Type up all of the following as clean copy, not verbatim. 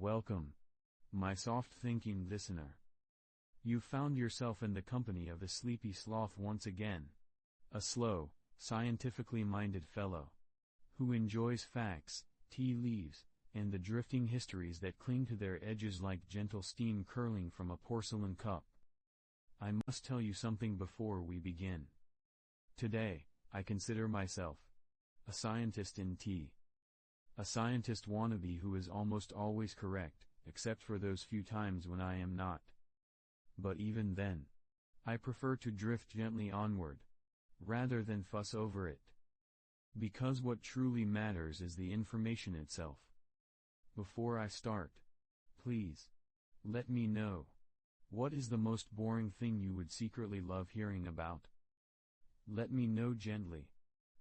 Welcome, my soft-thinking listener. You've found yourself in the company of the Sleepy Sloth once again. A slow, scientifically minded fellow who enjoys facts, tea leaves, and the drifting histories that cling to their edges like gentle steam curling from a porcelain cup. I must tell you something before we begin. Today, I consider myself a scientist in tea. A scientist wannabe who is almost always correct, except for those few times when I am not. But even then, I prefer to drift gently onward, rather than fuss over it. Because what truly matters is the information itself. Before I start, please, let me know, what is the most boring thing you would secretly love hearing about? Let me know gently,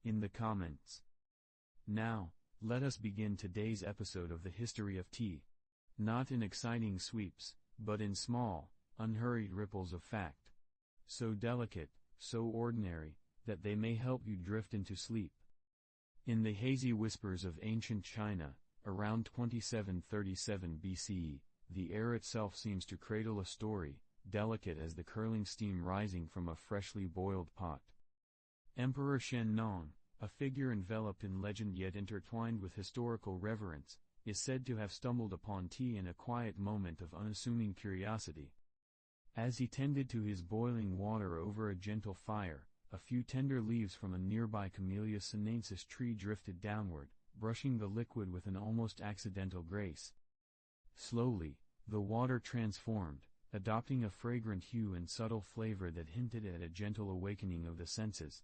in the comments. Now, let us begin today's episode of the history of tea. Not in exciting sweeps, but in small, unhurried ripples of fact. So delicate, so ordinary, that they may help you drift into sleep. In the hazy whispers of ancient China, around 2737 BCE, the air itself seems to cradle a story, delicate as the curling steam rising from a freshly boiled pot. Emperor Shen Nong, a figure enveloped in legend yet intertwined with historical reverence, is said to have stumbled upon tea in a quiet moment of unassuming curiosity. As he tended to his boiling water over a gentle fire, a few tender leaves from a nearby Camellia sinensis tree drifted downward, brushing the liquid with an almost accidental grace. Slowly, the water transformed, adopting a fragrant hue and subtle flavor that hinted at a gentle awakening of the senses.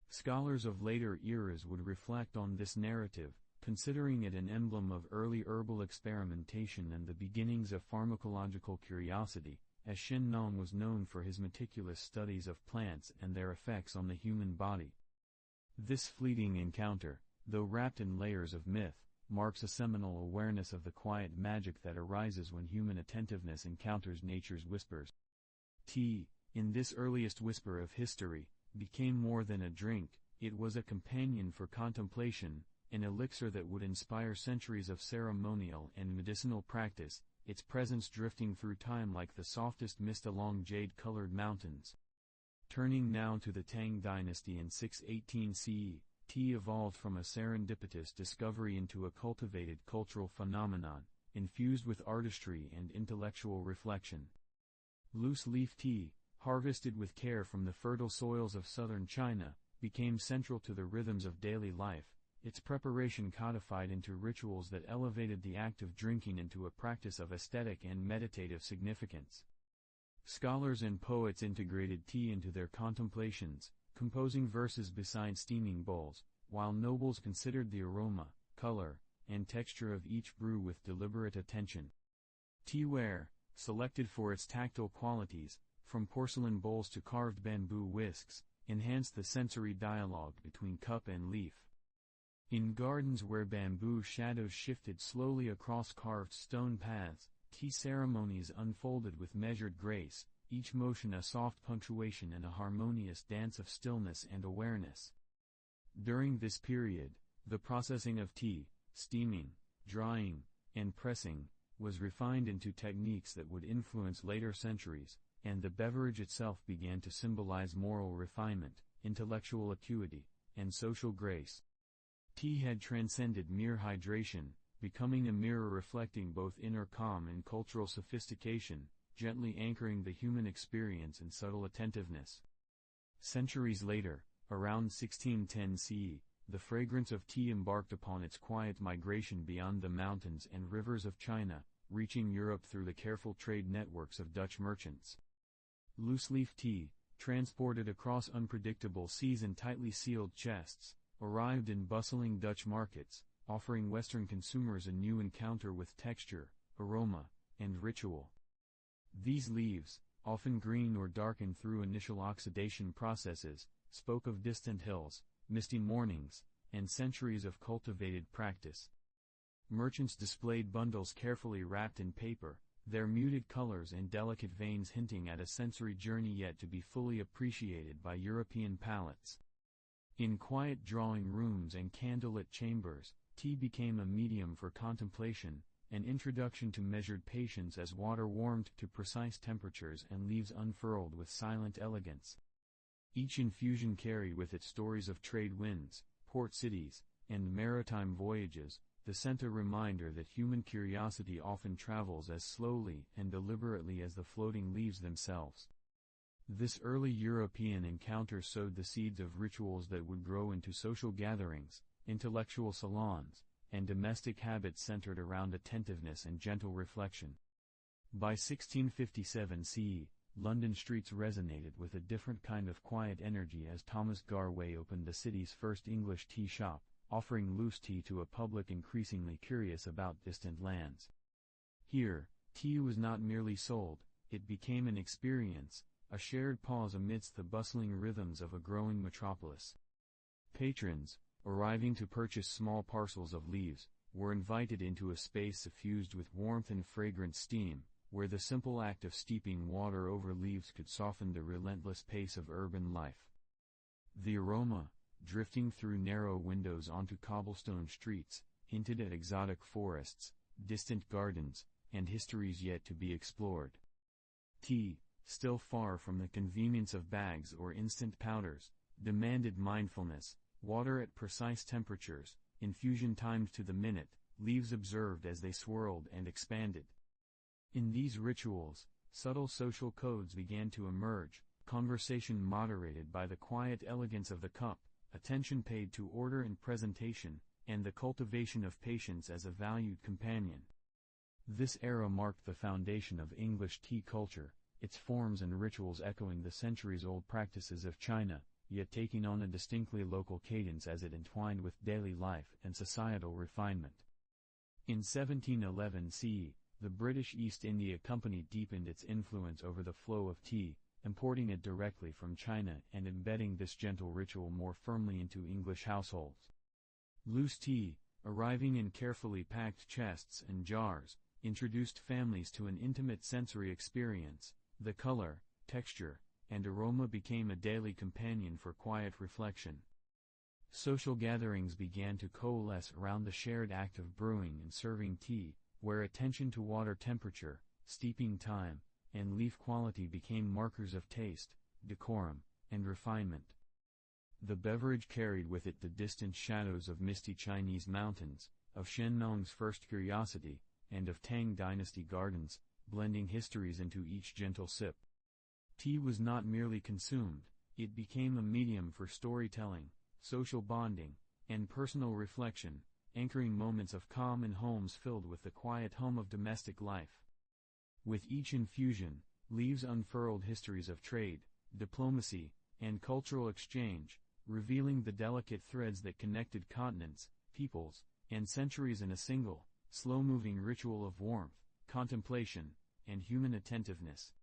Scholars of later eras would reflect on this narrative, considering it an emblem of early herbal experimentation and the beginnings of pharmacological curiosity, as Shen Nong was known for his meticulous studies of plants and their effects on the human body. This fleeting encounter, though wrapped in layers of myth, marks a seminal awareness of the quiet magic that arises when human attentiveness encounters nature's whispers. Tea, in this earliest whisper of history, became more than a drink. It was a companion for contemplation, an elixir that would inspire centuries of ceremonial and medicinal practice, its presence drifting through time like the softest mist along jade-colored mountains. Turning now to the Tang Dynasty in 618 CE, tea evolved from a serendipitous discovery into a cultivated cultural phenomenon, infused with artistry and intellectual reflection. Loose-leaf tea, harvested with care from the fertile soils of southern China, became central to the rhythms of daily life, its preparation codified into rituals that elevated the act of drinking into a practice of aesthetic and meditative significance. Scholars and poets integrated tea into their contemplations, composing verses beside steaming bowls, while nobles considered the aroma, color, and texture of each brew with deliberate attention. Teaware, selected for its tactile qualities, from porcelain bowls to carved bamboo whisks, enhanced the sensory dialogue between cup and leaf. In gardens where bamboo shadows shifted slowly across carved stone paths, tea ceremonies unfolded with measured grace, each motion a soft punctuation and a harmonious dance of stillness and awareness. During this period, the processing of tea, steaming, drying, and pressing, was refined into techniques that would influence later centuries, and the beverage itself began to symbolize moral refinement, intellectual acuity, and social grace. Tea had transcended mere hydration, becoming a mirror reflecting both inner calm and cultural sophistication, gently anchoring the human experience in subtle attentiveness. Centuries later, around 1610 CE, the fragrance of tea embarked upon its quiet migration beyond the mountains and rivers of China, reaching Europe through the careful trade networks of Dutch merchants. Loose-leaf tea, transported across unpredictable seas in tightly sealed chests, arrived in bustling Dutch markets, offering Western consumers a new encounter with texture, aroma, and ritual. These leaves, often green or darkened through initial oxidation processes, spoke of distant hills, misty mornings, and centuries of cultivated practice. Merchants displayed bundles carefully wrapped in paper, their muted colors and delicate veins hinting at a sensory journey yet to be fully appreciated by European palates. In quiet drawing rooms and candlelit chambers, tea became a medium for contemplation, an introduction to measured patience as water warmed to precise temperatures and leaves unfurled with silent elegance. Each infusion carried with it stories of trade winds, port cities, and maritime voyages, the scent a reminder that human curiosity often travels as slowly and deliberately as the floating leaves themselves. This early European encounter sowed the seeds of rituals that would grow into social gatherings, intellectual salons, and domestic habits centered around attentiveness and gentle reflection. By 1657 CE, London streets resonated with a different kind of quiet energy as Thomas Garway opened the city's first English tea shop, offering loose tea to a public increasingly curious about distant lands. Here, tea was not merely sold, it became an experience, a shared pause amidst the bustling rhythms of a growing metropolis. Patrons, arriving to purchase small parcels of leaves, were invited into a space suffused with warmth and fragrant steam, where the simple act of steeping water over leaves could soften the relentless pace of urban life. The aroma, drifting through narrow windows onto cobblestone streets, hinted at exotic forests, distant gardens, and histories yet to be explored. Tea, still far from the convenience of bags or instant powders, demanded mindfulness, water at precise temperatures, infusion timed to the minute, leaves observed as they swirled and expanded. In these rituals, subtle social codes began to emerge, conversation moderated by the quiet elegance of the cup, attention paid to order and presentation, and the cultivation of patience as a valued companion. This era marked the foundation of English tea culture, its forms and rituals echoing the centuries-old practices of China, yet taking on a distinctly local cadence as it entwined with daily life and societal refinement. In 1711 CE, the British East India Company deepened its influence over the flow of tea, importing it directly from China and embedding this gentle ritual more firmly into English households. Loose tea, arriving in carefully packed chests and jars, introduced families to an intimate sensory experience. The color, texture, and aroma became a daily companion for quiet reflection. Social gatherings began to coalesce around the shared act of brewing and serving tea, where attention to water temperature, steeping time, and leaf quality became markers of taste, decorum, and refinement. The beverage carried with it the distant shadows of misty Chinese mountains, of Shen Nong's first curiosity, and of Tang Dynasty gardens, blending histories into each gentle sip. Tea was not merely consumed, it became a medium for storytelling, social bonding, and personal reflection, anchoring moments of calm in homes filled with the quiet hum of domestic life. With each infusion, leaves unfurled histories of trade, diplomacy, and cultural exchange, revealing the delicate threads that connected continents, peoples, and centuries in a single, slow-moving ritual of warmth, contemplation, and human attentiveness.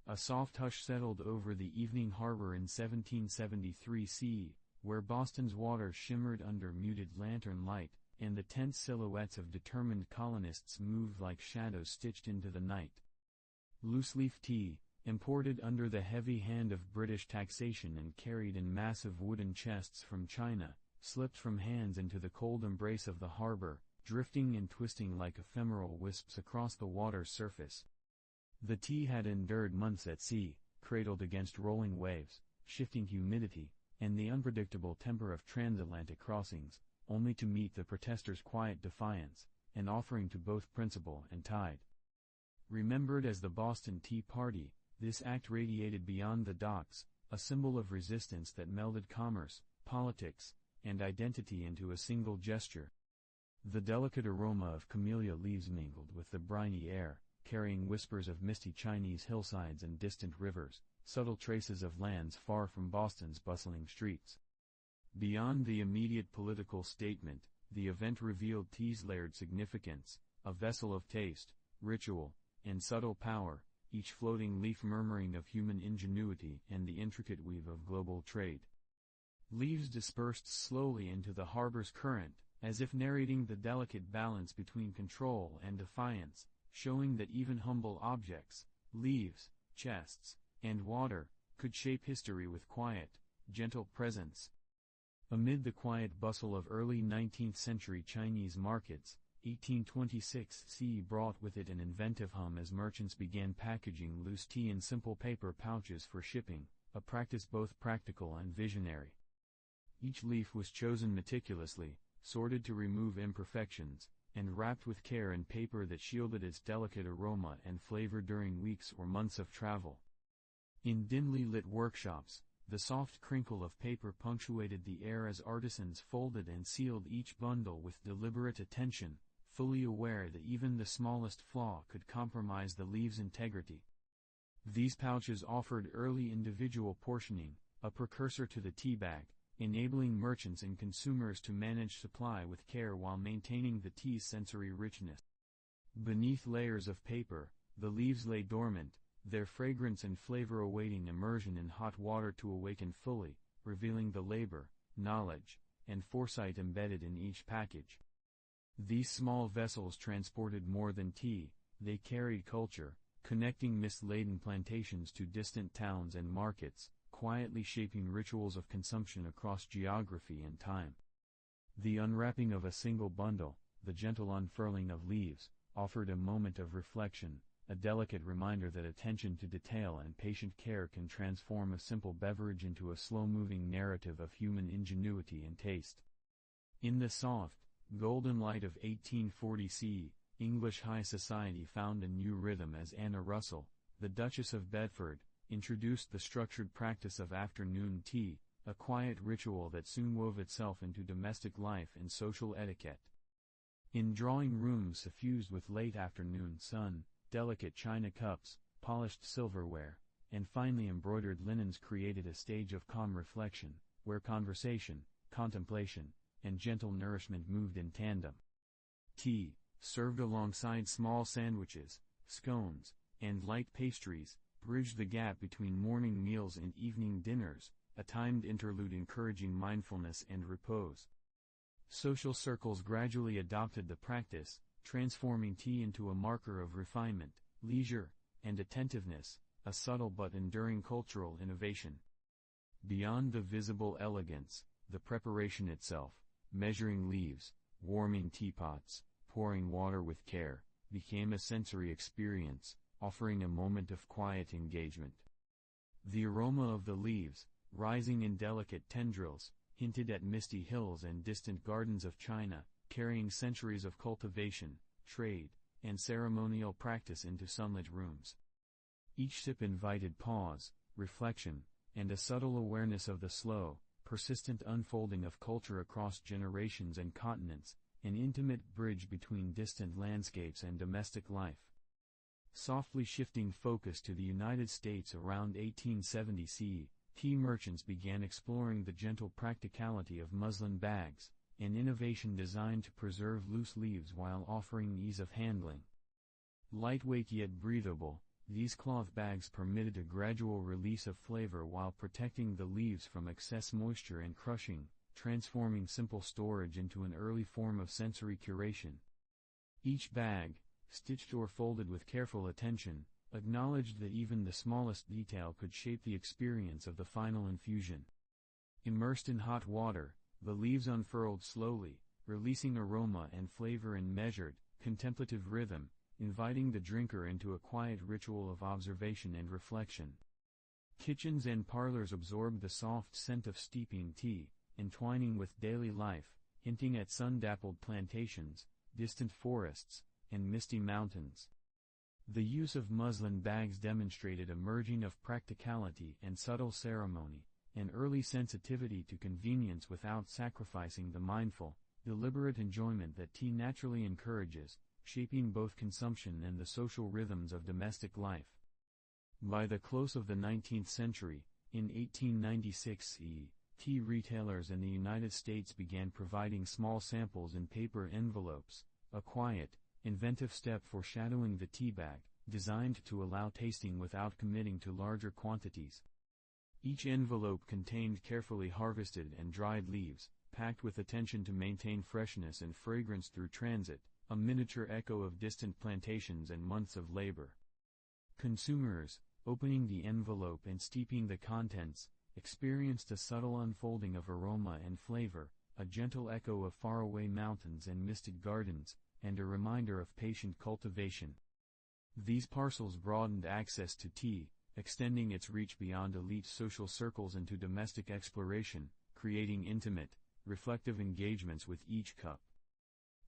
A soft hush settled over the evening harbor in 1773 CE, where Boston's waters shimmered under muted lantern light, and the tense silhouettes of determined colonists moved like shadows stitched into the night. Loose-leaf tea, imported under the heavy hand of British taxation and carried in massive wooden chests from China, slipped from hands into the cold embrace of the harbor, drifting and twisting like ephemeral wisps across the water's surface. The tea had endured months at sea, cradled against rolling waves, shifting humidity, and the unpredictable temper of transatlantic crossings, only to meet the protesters' quiet defiance, an offering to both principle and tide. Remembered as the Boston Tea Party, this act radiated beyond the docks, a symbol of resistance that melded commerce, politics, and identity into a single gesture. The delicate aroma of camellia leaves mingled with the briny air, carrying whispers of misty Chinese hillsides and distant rivers, subtle traces of lands far from Boston's bustling streets. Beyond the immediate political statement, the event revealed tea's layered significance, a vessel of taste, ritual, and subtle power, each floating leaf murmuring of human ingenuity and the intricate weave of global trade. Leaves dispersed slowly into the harbor's current, as if narrating the delicate balance between control and defiance, showing that even humble objects, leaves, chests, and water, could shape history with quiet, gentle presence. Amid the quiet bustle of early 19th-century Chinese markets, 1826 CE brought with it an inventive hum as merchants began packaging loose tea in simple paper pouches for shipping, a practice both practical and visionary. Each leaf was chosen meticulously, sorted to remove imperfections, and wrapped with care in paper that shielded its delicate aroma and flavor during weeks or months of travel. In dimly lit workshops, the soft crinkle of paper punctuated the air as artisans folded and sealed each bundle with deliberate attention, fully aware that even the smallest flaw could compromise the leave's integrity. These pouches offered early individual portioning, a precursor to the tea bag, enabling merchants and consumers to manage supply with care while maintaining the tea's sensory richness. Beneath layers of paper, the leaves lay dormant, their fragrance and flavor awaiting immersion in hot water to awaken fully, revealing the labor, knowledge, and foresight embedded in each package. These small vessels transported more than tea, they carried culture, connecting mist-laden plantations to distant towns and markets, quietly shaping rituals of consumption across geography and time. The unwrapping of a single bundle, the gentle unfurling of leaves, offered a moment of reflection, a delicate reminder that attention to detail and patient care can transform a simple beverage into a slow-moving narrative of human ingenuity and taste. In the soft, golden light of 1840 CE, English high society found a new rhythm as Anna Russell, the Duchess of Bedford, introduced the structured practice of afternoon tea, a quiet ritual that soon wove itself into domestic life and social etiquette. In drawing rooms suffused with late afternoon sun, delicate china cups, polished silverware, and finely embroidered linens created a stage of calm reflection, where conversation, contemplation, and gentle nourishment moved in tandem. Tea, served alongside small sandwiches, scones, and light pastries, bridged the gap between morning meals and evening dinners, a timed interlude encouraging mindfulness and repose. Social circles gradually adopted the practice, transforming tea into a marker of refinement, leisure, and attentiveness, a subtle but enduring cultural innovation. Beyond the visible elegance, the preparation itself, measuring leaves, warming teapots, pouring water with care, became a sensory experience, offering a moment of quiet engagement. The aroma of the leaves, rising in delicate tendrils, hinted at misty hills and distant gardens of China, carrying centuries of cultivation, trade, and ceremonial practice into sunlit rooms. Each sip invited pause, reflection, and a subtle awareness of the slow, persistent unfolding of culture across generations and continents, an intimate bridge between distant landscapes and domestic life. Softly shifting focus to the United States around 1870 CE, tea merchants began exploring the gentle practicality of muslin bags, an innovation designed to preserve loose leaves while offering ease of handling. Lightweight yet breathable, these cloth bags permitted a gradual release of flavor while protecting the leaves from excess moisture and crushing, transforming simple storage into an early form of sensory curation. Each bag, stitched or folded with careful attention, acknowledged that even the smallest detail could shape the experience of the final infusion. Immersed in hot water, the leaves unfurled slowly, releasing aroma and flavor in measured, contemplative rhythm, inviting the drinker into a quiet ritual of observation and reflection. Kitchens and parlors absorbed the soft scent of steeping tea, entwining with daily life, hinting at sun-dappled plantations, distant forests, and misty mountains. The use of muslin bags demonstrated a merging of practicality and subtle ceremony, an early sensitivity to convenience without sacrificing the mindful, deliberate enjoyment that tea naturally encourages, shaping both consumption and the social rhythms of domestic life. By the close of the 19th century, in 1896 CE, tea retailers in the United States began providing small samples in paper envelopes, a quiet, inventive step foreshadowing the tea bag, designed to allow tasting without committing to larger quantities. Each envelope contained carefully harvested and dried leaves, packed with attention to maintain freshness and fragrance through transit, a miniature echo of distant plantations and months of labor. Consumers, opening the envelope and steeping the contents, experienced a subtle unfolding of aroma and flavor, a gentle echo of faraway mountains and misted gardens, and a reminder of patient cultivation. These parcels broadened access to tea, extending its reach beyond elite social circles into domestic exploration, creating intimate, reflective engagements with each cup.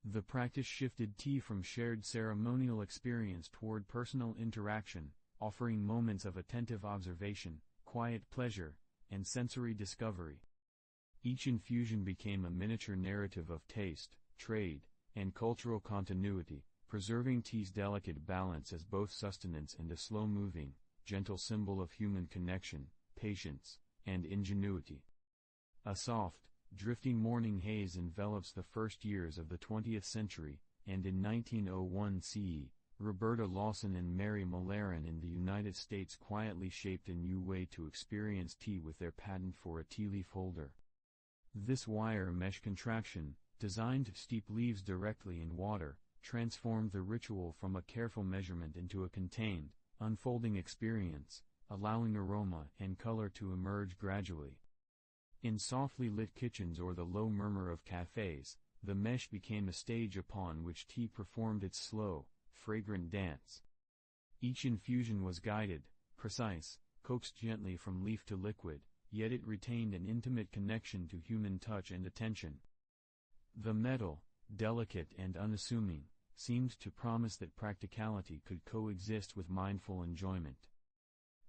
The practice shifted tea from shared ceremonial experience toward personal interaction, offering moments of attentive observation, quiet pleasure, and sensory discovery. Each infusion became a miniature narrative of taste, trade, and cultural continuity, preserving tea's delicate balance as both sustenance and a slow-moving, gentle symbol of human connection, patience, and ingenuity. A soft, drifting morning haze envelops the first years of the 20th century, and in 1901 CE, Roberta Lawson and Mary Mullerin in the United States quietly shaped a new way to experience tea with their patent for a tea leaf holder. This wire mesh contraption, designed to steep leaves directly in water, transformed the ritual from a careful measurement into a contained, unfolding experience, allowing aroma and color to emerge gradually. In softly lit kitchens or the low murmur of cafes, the mesh became a stage upon which tea performed its slow, fragrant dance. Each infusion was guided, precise, coaxed gently from leaf to liquid, yet it retained an intimate connection to human touch and attention. The metal, delicate and unassuming, seemed to promise that practicality could coexist with mindful enjoyment.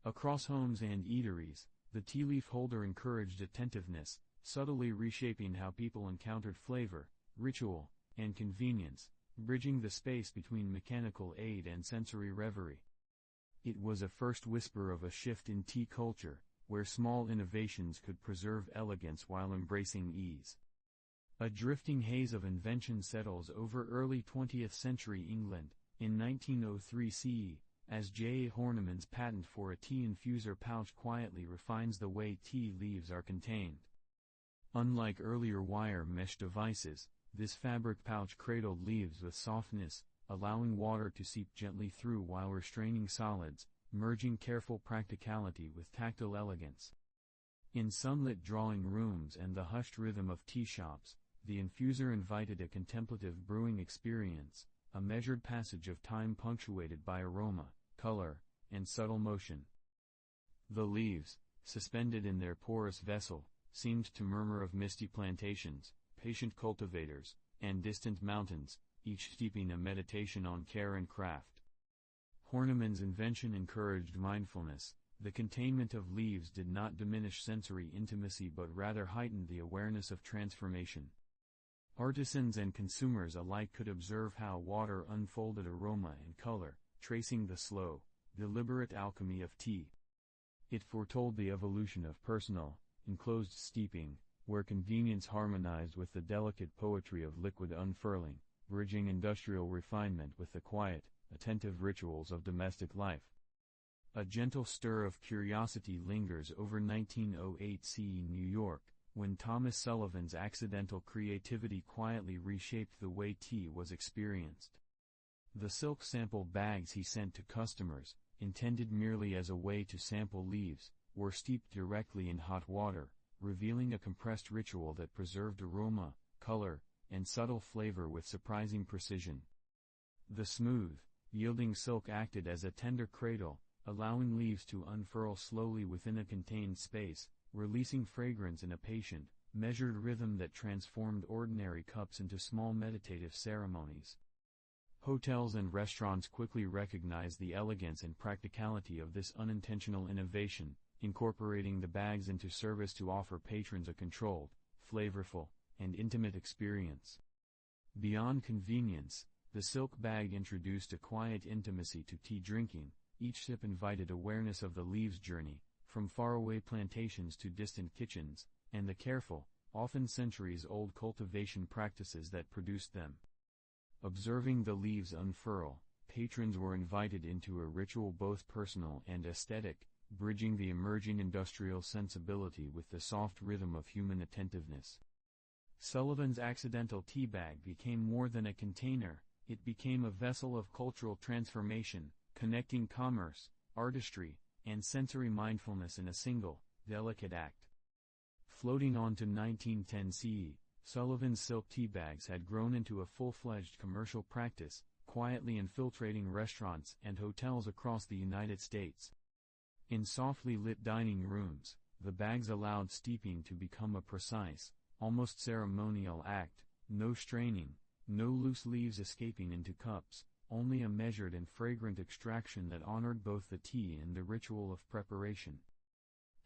Across homes and eateries, the tea leaf holder encouraged attentiveness, subtly reshaping how people encountered flavor, ritual, and convenience, bridging the space between mechanical aid and sensory reverie. It was a first whisper of a shift in tea culture, where small innovations could preserve elegance while embracing ease. A drifting haze of invention settles over early 20th century England, in 1903 CE, as J. A. Horniman's patent for a tea infuser pouch quietly refines the way tea leaves are contained. Unlike earlier wire mesh devices, this fabric pouch cradled leaves with softness, allowing water to seep gently through while restraining solids, merging careful practicality with tactile elegance. In sunlit drawing rooms and the hushed rhythm of tea shops, the infuser invited a contemplative brewing experience, a measured passage of time punctuated by aroma, color, and subtle motion. The leaves, suspended in their porous vessel, seemed to murmur of misty plantations, patient cultivators, and distant mountains, each steeping a meditation on care and craft. Horniman's invention encouraged mindfulness. The containment of leaves did not diminish sensory intimacy but rather heightened the awareness of transformation. Artisans and consumers alike could observe how water unfolded aroma and color, tracing the slow, deliberate alchemy of tea. It foretold the evolution of personal, enclosed steeping, where convenience harmonized with the delicate poetry of liquid unfurling, bridging industrial refinement with the quiet, attentive rituals of domestic life. A gentle stir of curiosity lingers over 1908 CE New York, when Thomas Sullivan's accidental creativity quietly reshaped the way tea was experienced. The silk sample bags he sent to customers, intended merely as a way to sample leaves, were steeped directly in hot water, revealing a compressed ritual that preserved aroma, color, and subtle flavor with surprising precision. The smooth, yielding silk acted as a tender cradle, allowing leaves to unfurl slowly within a contained space, releasing fragrance in a patient, measured rhythm that transformed ordinary cups into small meditative ceremonies. Hotels and restaurants quickly recognized the elegance and practicality of this unintentional innovation, incorporating the bags into service to offer patrons a controlled, flavorful, and intimate experience. Beyond convenience, the silk bag introduced a quiet intimacy to tea drinking. Each sip invited awareness of the leaves' journey, from faraway plantations to distant kitchens, and the careful, often centuries-old cultivation practices that produced them. Observing the leaves unfurl, patrons were invited into a ritual both personal and aesthetic, bridging the emerging industrial sensibility with the soft rhythm of human attentiveness. Sullivan's accidental tea bag became more than a container, it became a vessel of cultural transformation, connecting commerce, artistry, and sensory mindfulness in a single, delicate act. Floating on to 1910 CE, Sullivan's silk tea bags had grown into a full-fledged commercial practice, quietly infiltrating restaurants and hotels across the United States. In softly lit dining rooms, the bags allowed steeping to become a precise, almost ceremonial act, no straining, no loose leaves escaping into cups, only a measured and fragrant extraction that honored both the tea and the ritual of preparation.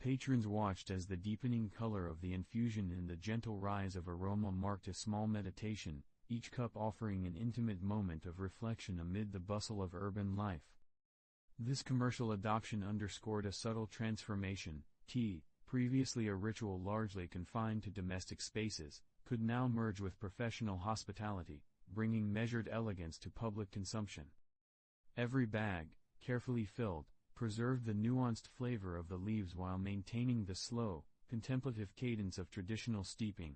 Patrons watched as the deepening color of the infusion and the gentle rise of aroma marked a small meditation, each cup offering an intimate moment of reflection amid the bustle of urban life. This commercial adoption underscored a subtle transformation. Tea, previously a ritual largely confined to domestic spaces, could now merge with professional hospitality, bringing measured elegance to public consumption. Every bag, carefully filled, preserved the nuanced flavor of the leaves while maintaining the slow, contemplative cadence of traditional steeping.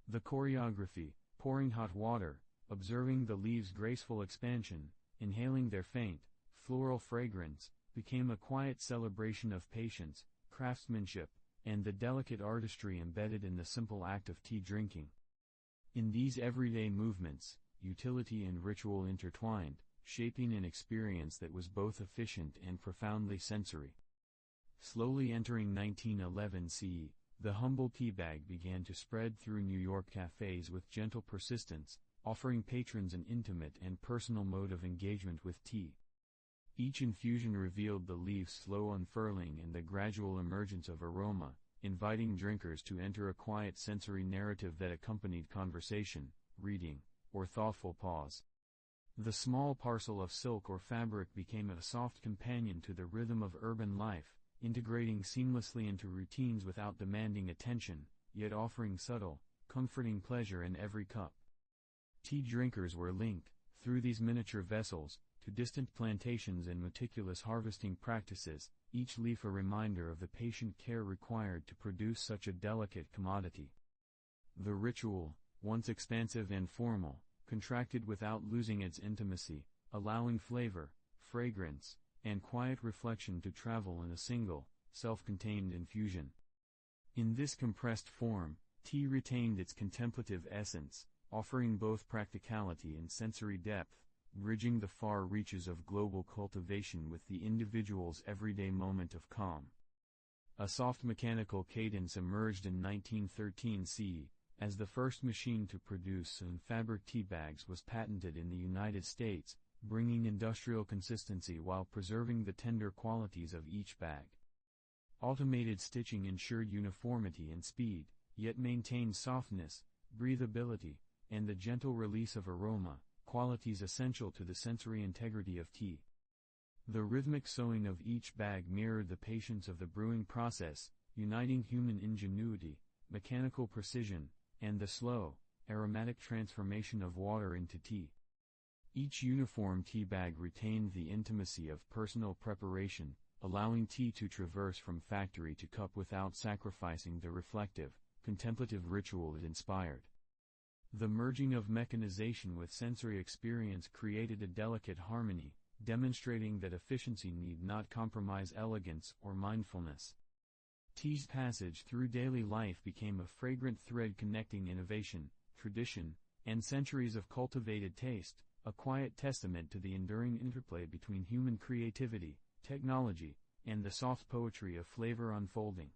The choreography, pouring hot water, observing the leaves' graceful expansion, inhaling their faint, floral fragrance, became a quiet celebration of patience, craftsmanship, and the delicate artistry embedded in the simple act of tea drinking. In these everyday movements, utility and ritual intertwined, shaping an experience that was both efficient and profoundly sensory. Slowly entering 1911 CE, the humble tea bag began to spread through New York cafes with gentle persistence, offering patrons an intimate and personal mode of engagement with tea. Each infusion revealed the leaves' slow unfurling and the gradual emergence of aroma, inviting drinkers to enter a quiet sensory narrative that accompanied conversation, reading, or thoughtful pause. The small parcel of silk or fabric became a soft companion to the rhythm of urban life, integrating seamlessly into routines without demanding attention, yet offering subtle, comforting pleasure in every cup. Tea drinkers were linked, through these miniature vessels, to distant plantations and meticulous harvesting practices, each leaf a reminder of the patient care required to produce such a delicate commodity. The ritual, once expansive and formal, contracted without losing its intimacy, allowing flavor, fragrance, and quiet reflection to travel in a single, self-contained infusion. In this compressed form, tea retained its contemplative essence, offering both practicality and sensory depth, bridging the far reaches of global cultivation with the individual's everyday moment of calm. A soft mechanical cadence emerged in 1913 CE, as the first machine to produce and fabric tea bags was patented in the United States, bringing industrial consistency while preserving the tender qualities of each bag. Automated stitching ensured uniformity and speed, yet maintained softness, breathability, and the gentle release of aroma, qualities essential to the sensory integrity of tea. The rhythmic sewing of each bag mirrored the patience of the brewing process, uniting human ingenuity, mechanical precision, and the slow, aromatic transformation of water into tea. Each uniform tea bag retained the intimacy of personal preparation, allowing tea to traverse from factory to cup without sacrificing the reflective, contemplative ritual it inspired. The merging of mechanization with sensory experience created a delicate harmony, demonstrating that efficiency need not compromise elegance or mindfulness. Tea's passage through daily life became a fragrant thread connecting innovation, tradition, and centuries of cultivated taste, a quiet testament to the enduring interplay between human creativity, technology, and the soft poetry of flavor unfolding.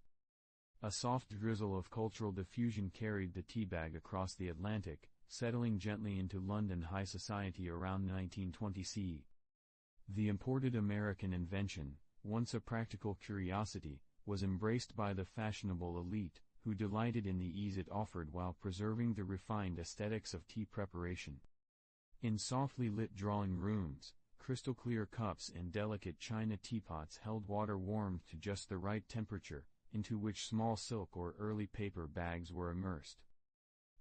A soft drizzle of cultural diffusion carried the tea bag across the Atlantic, settling gently into London high society around 1920 CE. The imported American invention, once a practical curiosity, was embraced by the fashionable elite, who delighted in the ease it offered while preserving the refined aesthetics of tea preparation. In softly lit drawing rooms, crystal-clear cups and delicate china teapots held water warmed to just the right temperature, into which small silk or early paper bags were immersed.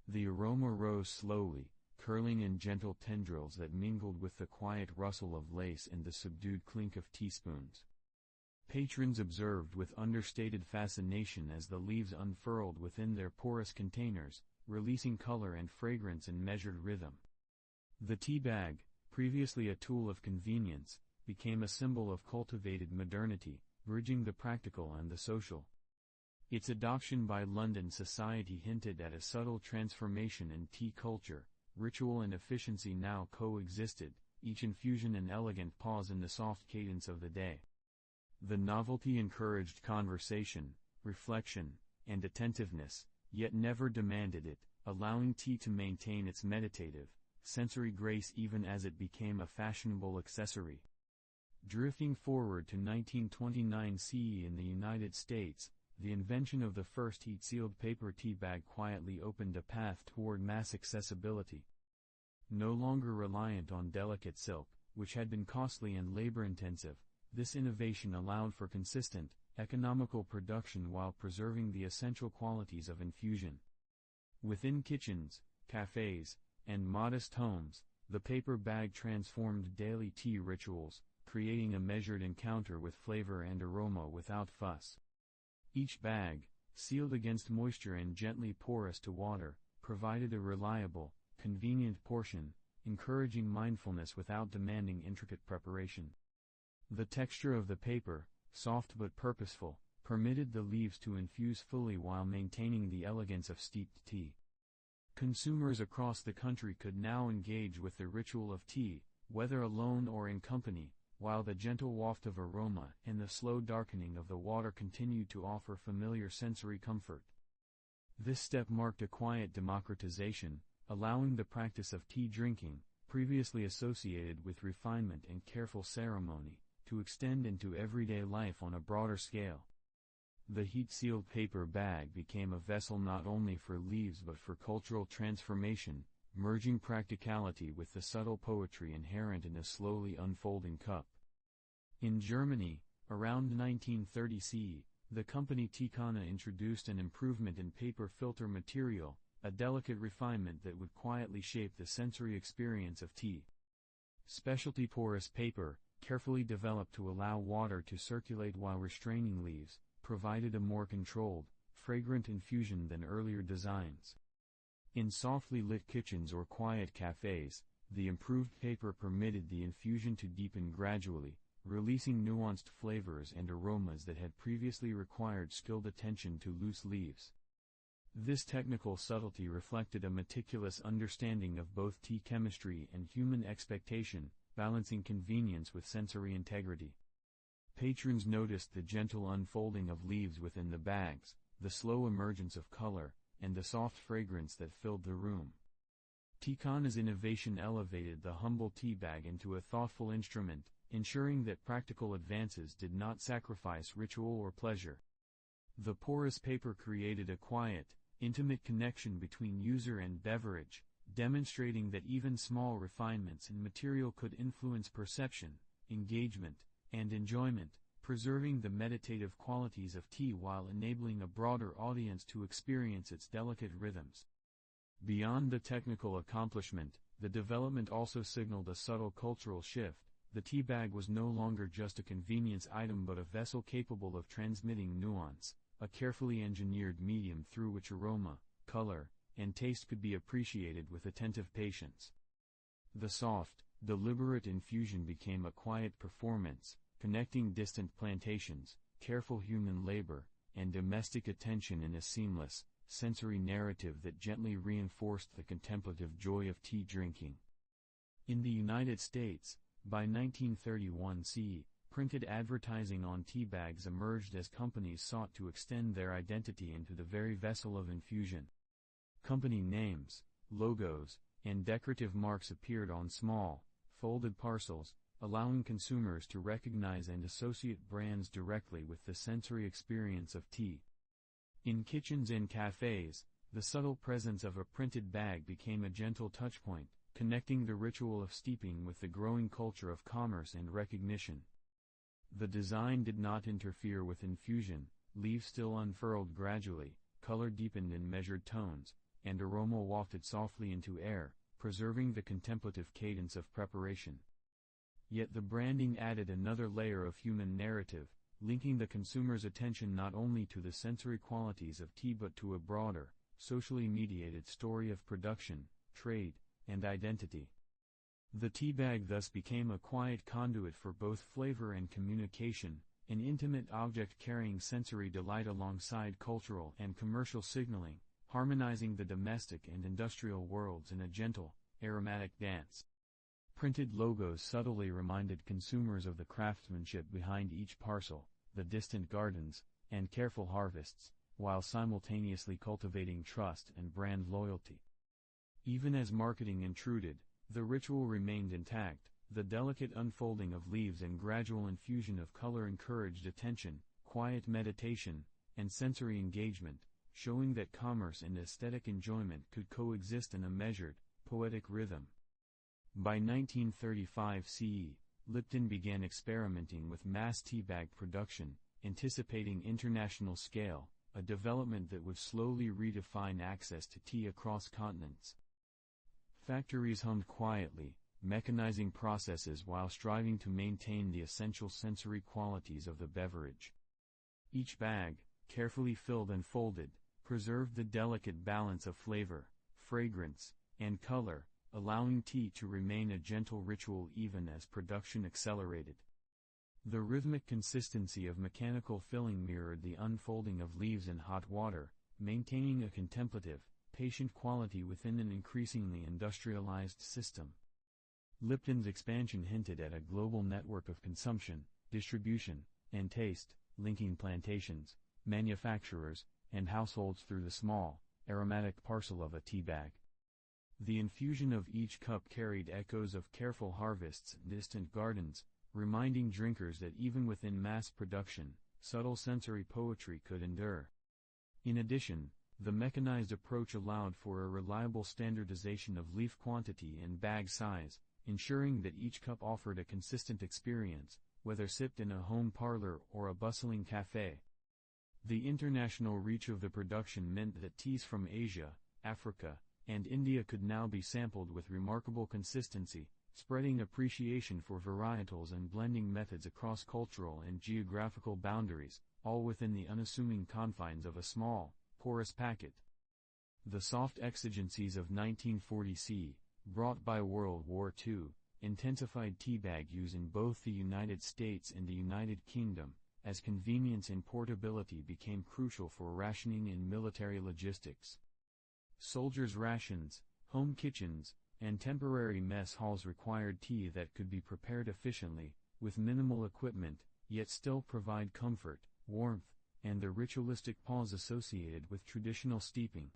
The aroma rose slowly, curling in gentle tendrils that mingled with the quiet rustle of lace and the subdued clink of teaspoons. Patrons observed with understated fascination as the leaves unfurled within their porous containers, releasing color and fragrance in measured rhythm. The tea bag, previously a tool of convenience, became a symbol of cultivated modernity, bridging the practical and the social. Its adoption by London society hinted at a subtle transformation in tea culture. Ritual and efficiency now coexisted, each infusion an elegant pause in the soft cadence of the day. The novelty encouraged conversation, reflection, and attentiveness, yet never demanded it, allowing tea to maintain its meditative, sensory grace even as it became a fashionable accessory. Drifting forward to 1929 CE in the United States, the invention of the first heat-sealed paper tea bag quietly opened a path toward mass accessibility. No longer reliant on delicate silk, which had been costly and labor-intensive, this innovation allowed for consistent, economical production while preserving the essential qualities of infusion. Within kitchens, cafes, and modest homes, the paper bag transformed daily tea rituals, creating a measured encounter with flavor and aroma without fuss. Each bag, sealed against moisture and gently porous to water, provided a reliable, convenient portion, encouraging mindfulness without demanding intricate preparation. The texture of the paper, soft but purposeful, permitted the leaves to infuse fully while maintaining the elegance of steeped tea. Consumers across the country could now engage with the ritual of tea, whether alone or in company, while the gentle waft of aroma and the slow darkening of the water continued to offer familiar sensory comfort. This step marked a quiet democratization, allowing the practice of tea drinking, previously associated with refinement and careful ceremony, to extend into everyday life on a broader scale. The heat-sealed paper bag became a vessel not only for leaves but for cultural transformation, merging practicality with the subtle poetry inherent in a slowly unfolding cup. In Germany, around 1930 CE, the company Teabags introduced an improvement in paper filter material, a delicate refinement that would quietly shape the sensory experience of tea. Specialty porous paper, carefully developed to allow water to circulate while restraining leaves, provided a more controlled, fragrant infusion than earlier designs. In softly lit kitchens or quiet cafes, the improved paper permitted the infusion to deepen gradually, releasing nuanced flavors and aromas that had previously required skilled attention to loose leaves. This technical subtlety reflected a meticulous understanding of both tea chemistry and human expectation, balancing convenience with sensory integrity. Patrons noticed the gentle unfolding of leaves within the bags, the slow emergence of color, and the soft fragrance that filled the room. Teabags' innovation elevated the humble tea bag into a thoughtful instrument, ensuring that practical advances did not sacrifice ritual or pleasure. The porous paper created a quiet, intimate connection between user and beverage, demonstrating that even small refinements in material could influence perception, engagement, and enjoyment, preserving the meditative qualities of tea while enabling a broader audience to experience its delicate rhythms. Beyond the technical accomplishment, the development also signaled a subtle cultural shift. The tea bag was no longer just a convenience item but a vessel capable of transmitting nuance, a carefully engineered medium through which aroma, color, and taste could be appreciated with attentive patience. The soft, deliberate infusion became a quiet performance, connecting distant plantations, careful human labor, and domestic attention in a seamless, sensory narrative that gently reinforced the contemplative joy of tea drinking. In the United States, by 1931 CE, printed advertising on tea bags emerged as companies sought to extend their identity into the very vessel of infusion. Company names, logos, and decorative marks appeared on small, folded parcels, allowing consumers to recognize and associate brands directly with the sensory experience of tea. In kitchens and cafes, the subtle presence of a printed bag became a gentle touchpoint, connecting the ritual of steeping with the growing culture of commerce and recognition. The design did not interfere with infusion, leaves still unfurled gradually, color deepened in measured tones, and aroma wafted softly into air, preserving the contemplative cadence of preparation. Yet the branding added another layer of human narrative, linking the consumer's attention not only to the sensory qualities of tea but to a broader, socially mediated story of production, trade, and identity. The tea bag thus became a quiet conduit for both flavor and communication, an intimate object carrying sensory delight alongside cultural and commercial signaling, harmonizing the domestic and industrial worlds in a gentle, aromatic dance. Printed logos subtly reminded consumers of the craftsmanship behind each parcel, the distant gardens, and careful harvests, while simultaneously cultivating trust and brand loyalty. Even as marketing intruded, the ritual remained intact. The delicate unfolding of leaves and gradual infusion of color encouraged attention, quiet meditation, and sensory engagement, showing that commerce and aesthetic enjoyment could coexist in a measured, poetic rhythm. By 1935 CE, Lipton began experimenting with mass teabag production, anticipating international scale, a development that would slowly redefine access to tea across continents. Factories hummed quietly, mechanizing processes while striving to maintain the essential sensory qualities of the beverage. Each bag, carefully filled and folded, preserved the delicate balance of flavor, fragrance, and color, allowing tea to remain a gentle ritual even as production accelerated. The rhythmic consistency of mechanical filling mirrored the unfolding of leaves in hot water, maintaining a contemplative, patient quality within an increasingly industrialized system. Lipton's expansion hinted at a global network of consumption, distribution, and taste, linking plantations, manufacturers, and households through the small, aromatic parcel of a tea bag. The infusion of each cup carried echoes of careful harvests and distant gardens, reminding drinkers that even within mass production, subtle sensory poetry could endure. In addition, the mechanized approach allowed for a reliable standardization of leaf quantity and bag size, ensuring that each cup offered a consistent experience, whether sipped in a home parlor or a bustling cafe. The international reach of the production meant that teas from Asia, Africa, and India could now be sampled with remarkable consistency, spreading appreciation for varietals and blending methods across cultural and geographical boundaries, all within the unassuming confines of a small, porous packet. The soft exigencies of 1940 CE, brought by World War II, intensified teabag use in both the United States and the United Kingdom, as convenience and portability became crucial for rationing and military logistics. Soldiers' rations, home kitchens, and temporary mess halls required tea that could be prepared efficiently, with minimal equipment, yet still provide comfort, warmth, and the ritualistic pause associated with traditional steeping.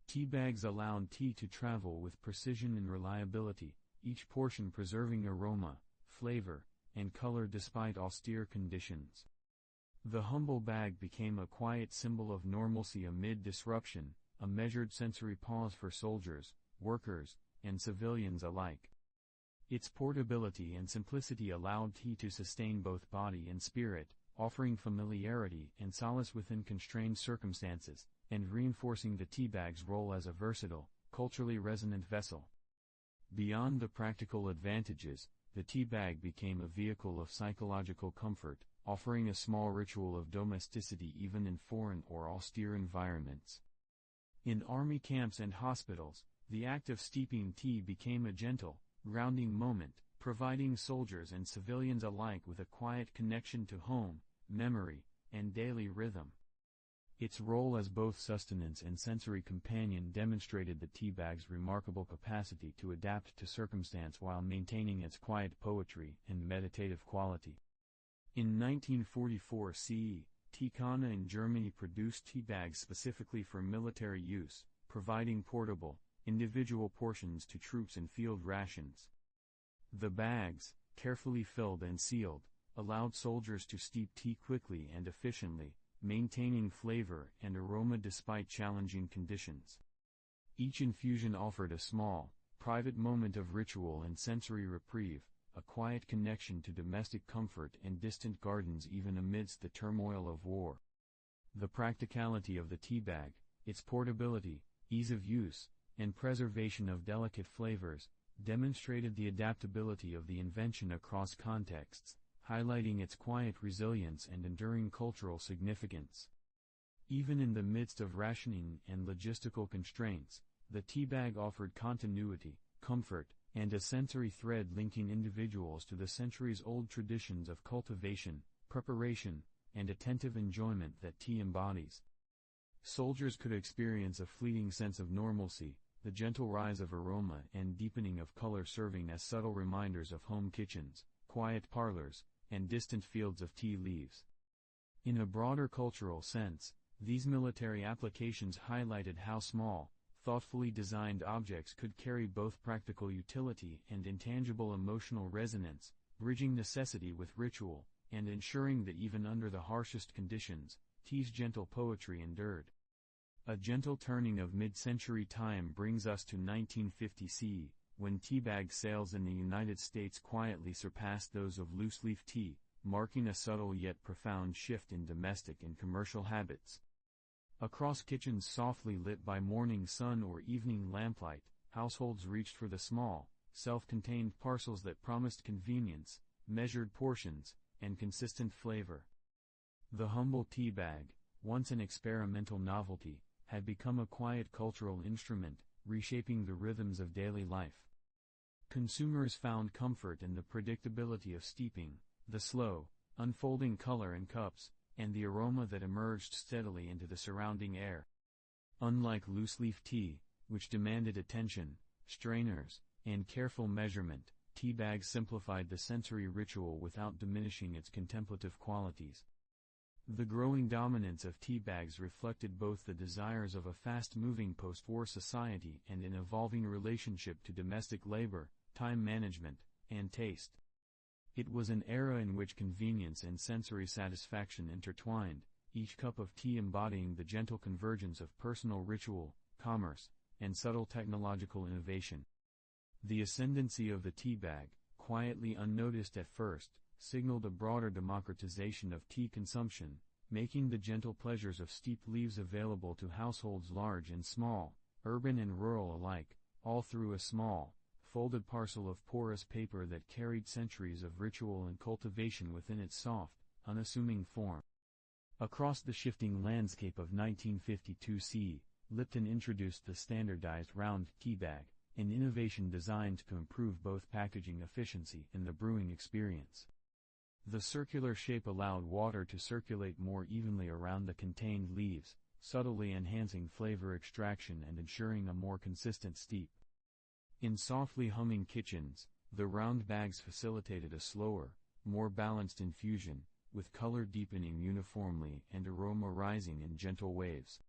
Teabags allowed tea to travel with precision and reliability, each portion preserving aroma, flavor, and color despite austere conditions. The humble bag became a quiet symbol of normalcy amid disruption, a measured sensory pause for soldiers, workers, and civilians alike. Its portability and simplicity allowed tea to sustain both body and spirit, offering familiarity and solace within constrained circumstances, and reinforcing the teabag's role as a versatile, culturally resonant vessel. Beyond the practical advantages, the teabag became a vehicle of psychological comfort, offering a small ritual of domesticity even in foreign or austere environments. In army camps and hospitals, the act of steeping tea became a gentle, grounding moment, providing soldiers and civilians alike with a quiet connection to home, memory, and daily rhythm. Its role as both sustenance and sensory companion demonstrated the teabag's remarkable capacity to adapt to circumstance while maintaining its quiet poetry and meditative quality. In 1944 CE, Teekana in Germany produced teabags specifically for military use, providing portable, individual portions to troops in field rations. The bags, carefully filled and sealed, allowed soldiers to steep tea quickly and efficiently, maintaining flavor and aroma despite challenging conditions. Each infusion offered a small, private moment of ritual and sensory reprieve, a quiet connection to domestic comfort and distant gardens even amidst the turmoil of war. The practicality of the teabag, its portability, ease of use, and preservation of delicate flavors, demonstrated the adaptability of the invention across contexts, highlighting its quiet resilience and enduring cultural significance. Even in the midst of rationing and logistical constraints, the teabag offered continuity, comfort, and a sensory thread linking individuals to the centuries-old traditions of cultivation, preparation, and attentive enjoyment that tea embodies. Soldiers could experience a fleeting sense of normalcy, the gentle rise of aroma and deepening of color serving as subtle reminders of home kitchens, quiet parlors, and distant fields of tea leaves. In a broader cultural sense, these military applications highlighted how small, thoughtfully designed objects could carry both practical utility and intangible emotional resonance, bridging necessity with ritual, and ensuring that even under the harshest conditions, tea's gentle poetry endured. A gentle turning of mid-century time brings us to 1950 CE, when teabag sales in the United States quietly surpassed those of loose-leaf tea, marking a subtle yet profound shift in domestic and commercial habits. Across kitchens softly lit by morning sun or evening lamplight, households reached for the small, self-contained parcels that promised convenience, measured portions, and consistent flavor. The humble teabag, once an experimental novelty, had become a quiet cultural instrument, reshaping the rhythms of daily life. Consumers found comfort in the predictability of steeping, the slow, unfolding color in cups, and the aroma that emerged steadily into the surrounding air. Unlike loose-leaf tea, which demanded attention, strainers, and careful measurement, teabags simplified the sensory ritual without diminishing its contemplative qualities. The growing dominance of teabags reflected both the desires of a fast-moving post-war society and an evolving relationship to domestic labor, time management, and taste. It was an era in which convenience and sensory satisfaction intertwined, each cup of tea embodying the gentle convergence of personal ritual, commerce, and subtle technological innovation. The ascendancy of the teabag, quietly unnoticed at first, signaled a broader democratization of tea consumption, making the gentle pleasures of steeped leaves available to households large and small, urban and rural alike, all through a small, folded parcel of porous paper that carried centuries of ritual and cultivation within its soft, unassuming form. Across the shifting landscape of 1952 CE, Lipton introduced the standardized round teabag, an innovation designed to improve both packaging efficiency and the brewing experience. The circular shape allowed water to circulate more evenly around the contained leaves, subtly enhancing flavor extraction and ensuring a more consistent steep. In softly humming kitchens, the round bags facilitated a slower, more balanced infusion, with color deepening uniformly and aroma rising in gentle waves.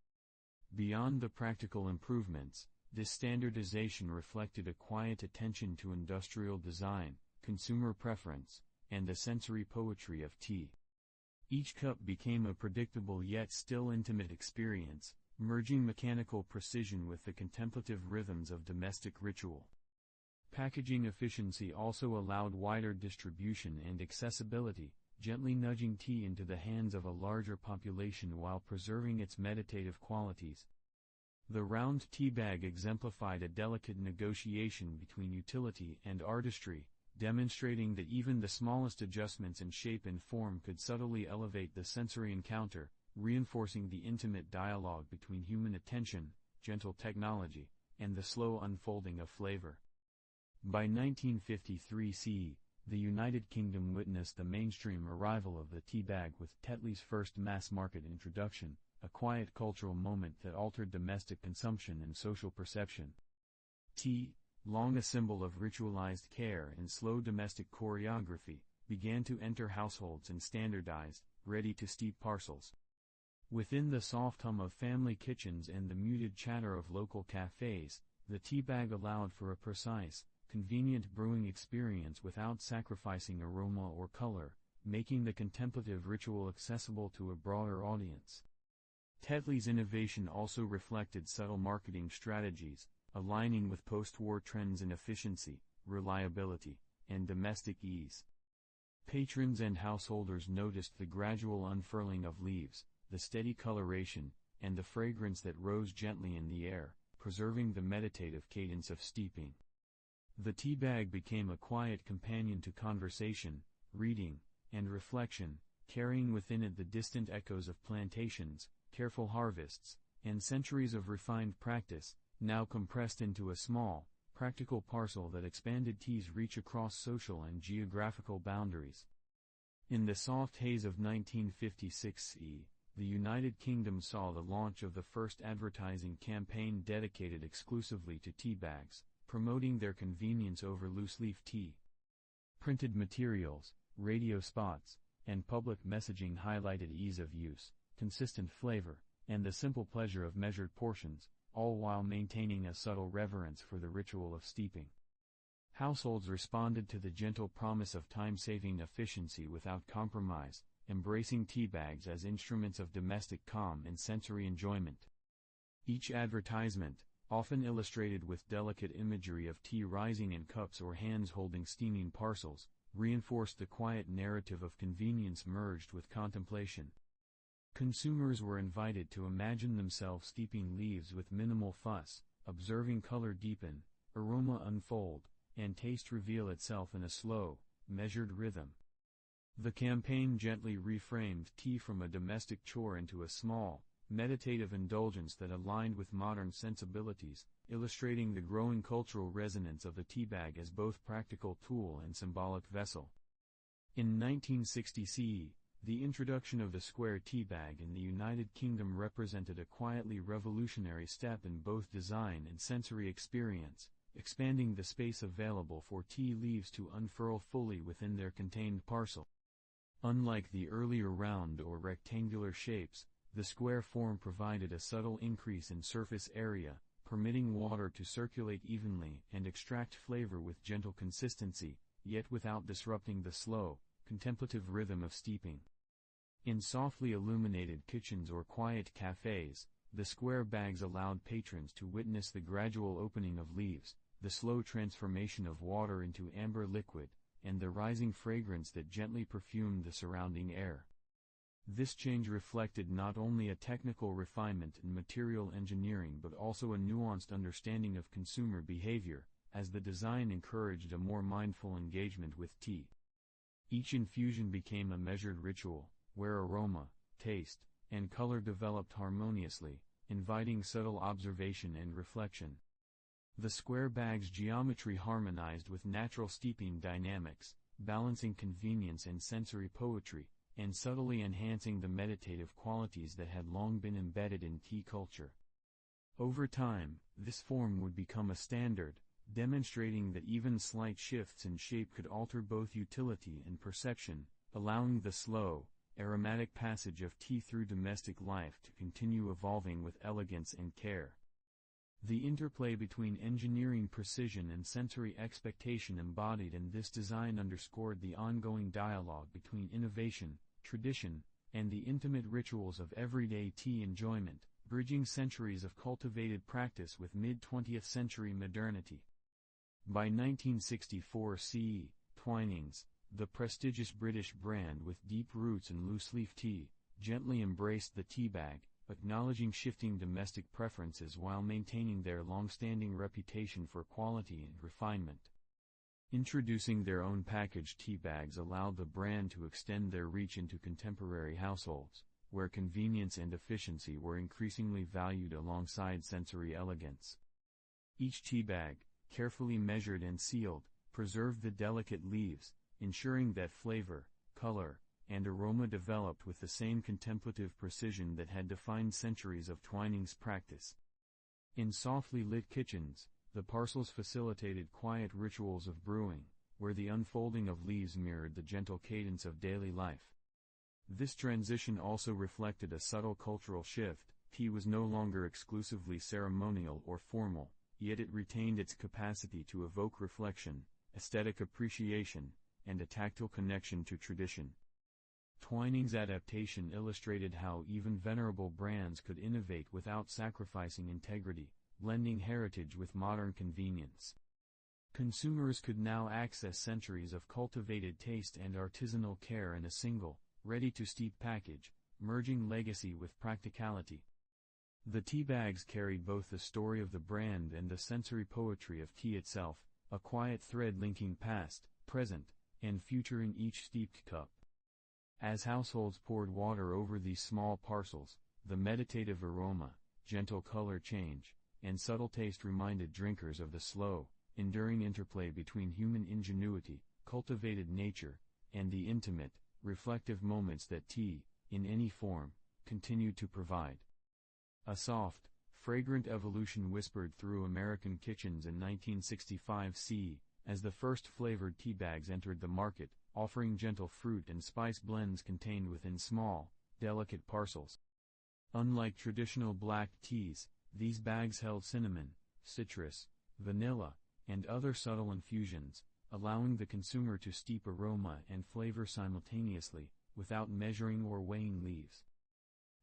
Beyond the practical improvements, this standardization reflected a quiet attention to industrial design, consumer preference, and the sensory poetry of tea. Each cup became a predictable yet still intimate experience, merging mechanical precision with the contemplative rhythms of domestic ritual. Packaging efficiency also allowed wider distribution and accessibility, gently nudging tea into the hands of a larger population while preserving its meditative qualities. The round teabag exemplified a delicate negotiation between utility and artistry, demonstrating that even the smallest adjustments in shape and form could subtly elevate the sensory encounter, reinforcing the intimate dialogue between human attention, gentle technology, and the slow unfolding of flavor. By 1953 CE, the United Kingdom witnessed the mainstream arrival of the teabag with Tetley's first mass-market introduction, a quiet cultural moment that altered domestic consumption and social perception. Tea, long a symbol of ritualized care and slow domestic choreography, began to enter households in standardized, ready-to-steep parcels. Within the soft hum of family kitchens and the muted chatter of local cafes, the teabag allowed for a precise, convenient brewing experience without sacrificing aroma or color, making the contemplative ritual accessible to a broader audience. Tetley's innovation also reflected subtle marketing strategies, aligning with post-war trends in efficiency, reliability, and domestic ease. Patrons and householders noticed the gradual unfurling of leaves, the steady coloration, and the fragrance that rose gently in the air, preserving the meditative cadence of steeping. The teabag became a quiet companion to conversation, reading, and reflection, carrying within it the distant echoes of plantations, careful harvests, and centuries of refined practice, now compressed into a small, practical parcel that expanded tea's reach across social and geographical boundaries. In the soft haze of 1956 the United Kingdom saw the launch of the first advertising campaign dedicated exclusively to tea bags, promoting their convenience over loose-leaf tea. Printed materials, radio spots, and public messaging highlighted ease of use, consistent flavor, and the simple pleasure of measured portions, all while maintaining a subtle reverence for the ritual of steeping. Households responded to the gentle promise of time-saving efficiency without compromise, embracing tea bags as instruments of domestic calm and sensory enjoyment. Each advertisement, often illustrated with delicate imagery of tea rising in cups or hands holding steaming parcels, reinforced the quiet narrative of convenience merged with contemplation. Consumers were invited to imagine themselves steeping leaves with minimal fuss, observing color deepen, aroma unfold, and taste reveal itself in a slow, measured rhythm. The campaign gently reframed tea from a domestic chore into a small, meditative indulgence that aligned with modern sensibilities, illustrating the growing cultural resonance of the tea bag as both practical tool and symbolic vessel. In 1960 CE, the introduction of the square tea bag in the United Kingdom represented a quietly revolutionary step in both design and sensory experience, expanding the space available for tea leaves to unfurl fully within their contained parcel. Unlike the earlier round or rectangular shapes, the square form provided a subtle increase in surface area, permitting water to circulate evenly and extract flavor with gentle consistency, yet without disrupting the slow, contemplative rhythm of steeping. In softly illuminated kitchens or quiet cafes, the square bags allowed patrons to witness the gradual opening of leaves, the slow transformation of water into amber liquid, and the rising fragrance that gently perfumed the surrounding air. This change reflected not only a technical refinement in material engineering but also a nuanced understanding of consumer behavior, as the design encouraged a more mindful engagement with tea. Each infusion became a measured ritual, where aroma, taste, and color developed harmoniously, inviting subtle observation and reflection. The square bag's geometry harmonized with natural steeping dynamics, balancing convenience and sensory poetry, and subtly enhancing the meditative qualities that had long been embedded in tea culture. Over time, this form would become a standard, demonstrating that even slight shifts in shape could alter both utility and perception, allowing the slow, aromatic passage of tea through domestic life to continue evolving with elegance and care. The interplay between engineering precision and sensory expectation embodied in this design underscored the ongoing dialogue between innovation, tradition, and the intimate rituals of everyday tea enjoyment, bridging centuries of cultivated practice with mid-20th century modernity. By 1964 CE, Twinings, the prestigious British brand with deep roots in loose-leaf tea, gently embraced the tea bag, acknowledging shifting domestic preferences while maintaining their long-standing reputation for quality and refinement. Introducing their own packaged tea bags allowed the brand to extend their reach into contemporary households, where convenience and efficiency were increasingly valued alongside sensory elegance. Each tea bag, carefully measured and sealed, preserved the delicate leaves, ensuring that flavor, color, and aroma developed with the same contemplative precision that had defined centuries of Twinings practice. In softly lit kitchens, the parcels facilitated quiet rituals of brewing, where the unfolding of leaves mirrored the gentle cadence of daily life. This transition also reflected a subtle cultural shift. Tea was no longer exclusively ceremonial or formal, yet it retained its capacity to evoke reflection, aesthetic appreciation, and a tactile connection to tradition. Twinings' adaptation illustrated how even venerable brands could innovate without sacrificing integrity, blending heritage with modern convenience. Consumers could now access centuries of cultivated taste and artisanal care in a single, ready-to-steep package, merging legacy with practicality. The tea bags carried both the story of the brand and the sensory poetry of tea itself, a quiet thread linking past, present, and future in each steeped cup. As households poured water over these small parcels, the meditative aroma, gentle color change, and subtle taste reminded drinkers of the slow, enduring interplay between human ingenuity, cultivated nature, and the intimate, reflective moments that tea, in any form, continued to provide. A soft, fragrant evolution whispered through American kitchens in 1965 CE, as the first flavored tea bags entered the market, offering gentle fruit and spice blends contained within small, delicate parcels. Unlike traditional black teas, these bags held cinnamon, citrus, vanilla, and other subtle infusions, allowing the consumer to steep aroma and flavor simultaneously, without measuring or weighing leaves.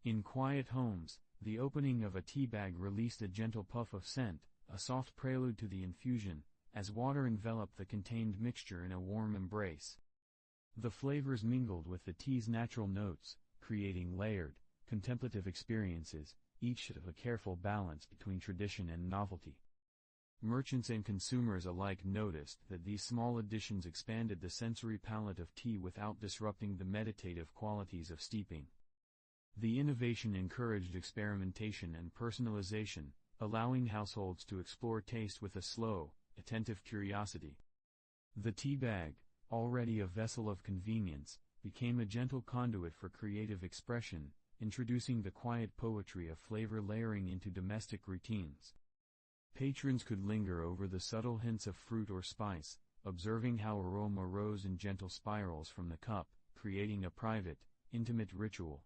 In quiet homes, the opening of a tea bag released a gentle puff of scent, a soft prelude to the infusion, as water enveloped the contained mixture in a warm embrace. The flavors mingled with the tea's natural notes, creating layered, contemplative experiences, each of a careful balance between tradition and novelty. Merchants and consumers alike noticed that these small additions expanded the sensory palette of tea without disrupting the meditative qualities of steeping. The innovation encouraged experimentation and personalization, allowing households to explore taste with a slow, attentive curiosity. The tea bag, already a vessel of convenience, became a gentle conduit for creative expression, introducing the quiet poetry of flavor layering into domestic routines. Patrons could linger over the subtle hints of fruit or spice, observing how aroma rose in gentle spirals from the cup, creating a private, intimate ritual.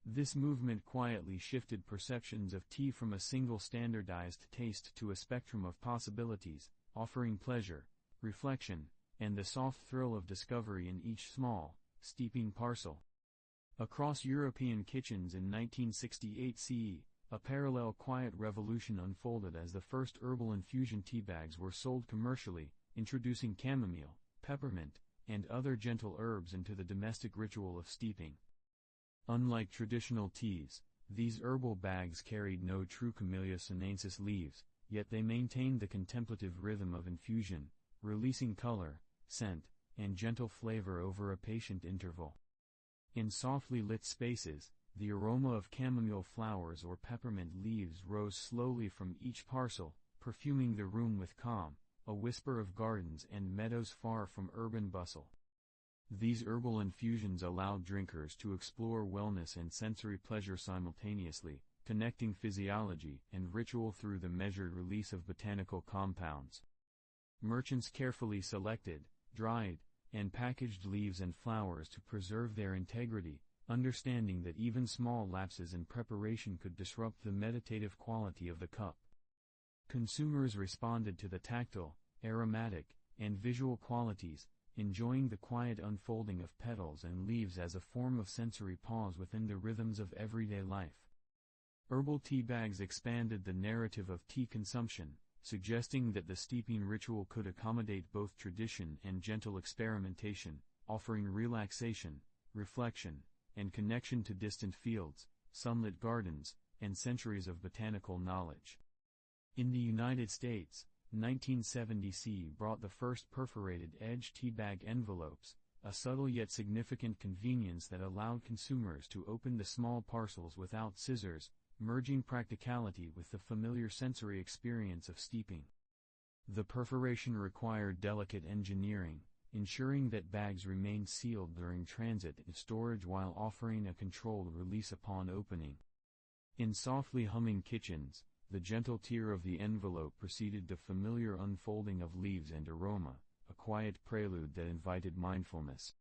This movement quietly shifted perceptions of tea from a single standardized taste to a spectrum of possibilities, offering pleasure, reflection, and the soft thrill of discovery in each small, steeping parcel. Across European kitchens in 1968 CE, a parallel quiet revolution unfolded as the first herbal infusion tea bags were sold commercially, introducing chamomile, peppermint, and other gentle herbs into the domestic ritual of steeping. Unlike traditional teas, these herbal bags carried no true Camellia sinensis leaves, yet they maintained the contemplative rhythm of infusion, releasing color, scent, and gentle flavor over a patient interval. In softly lit spaces, the aroma of chamomile flowers or peppermint leaves rose slowly from each parcel, perfuming the room with calm, a whisper of gardens and meadows far from urban bustle. These herbal infusions allowed drinkers to explore wellness and sensory pleasure simultaneously, connecting physiology and ritual through the measured release of botanical compounds. Merchants carefully selected, dried, and packaged leaves and flowers to preserve their integrity, understanding that even small lapses in preparation could disrupt the meditative quality of the cup. Consumers responded to the tactile, aromatic, and visual qualities, enjoying the quiet unfolding of petals and leaves as a form of sensory pause within the rhythms of everyday life. Herbal tea bags expanded the narrative of tea consumption, suggesting that the steeping ritual could accommodate both tradition and gentle experimentation, offering relaxation, reflection, and connection to distant fields, sunlit gardens, and centuries of botanical knowledge. In the United States, 1970 CE brought the first perforated edge tea bag envelopes, a subtle yet significant convenience that allowed consumers to open the small parcels without scissors, merging practicality with the familiar sensory experience of steeping. The perforation required delicate engineering, ensuring that bags remained sealed during transit and storage while offering a controlled release upon opening. In softly humming kitchens, the gentle tear of the envelope preceded the familiar unfolding of leaves and aroma, a quiet prelude that invited mindfulness.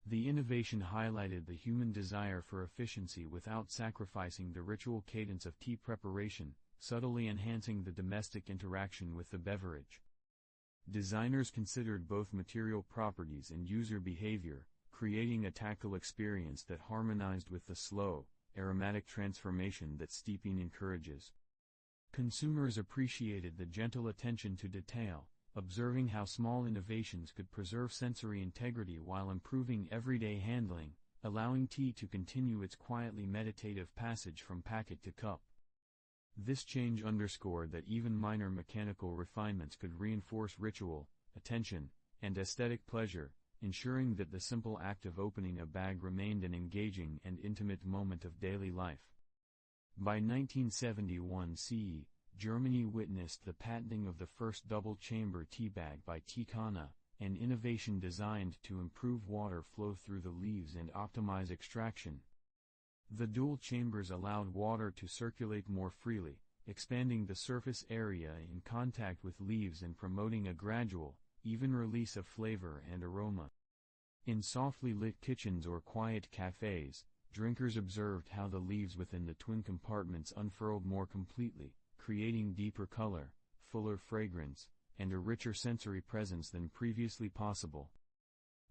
The innovation highlighted the human desire for efficiency without sacrificing the ritual cadence of tea preparation, subtly enhancing the domestic interaction with the beverage. Designers considered both material properties and user behavior, creating a tactile experience that harmonized with the slow, aromatic transformation that steeping encourages. Consumers appreciated the gentle attention to detail, observing how small innovations could preserve sensory integrity while improving everyday handling, allowing tea to continue its quietly meditative passage from packet to cup. This change underscored that even minor mechanical refinements could reinforce ritual, attention, and aesthetic pleasure, ensuring that the simple act of opening a bag remained an engaging and intimate moment of daily life. By 1971 CE, Germany witnessed the patenting of the first double-chamber tea bag by Tea Kana, an innovation designed to improve water flow through the leaves and optimize extraction. The dual chambers allowed water to circulate more freely, expanding the surface area in contact with leaves and promoting a gradual, even release of flavor and aroma. In softly lit kitchens or quiet cafes, drinkers observed how the leaves within the twin compartments unfurled more completely, creating deeper color, fuller fragrance, and a richer sensory presence than previously possible.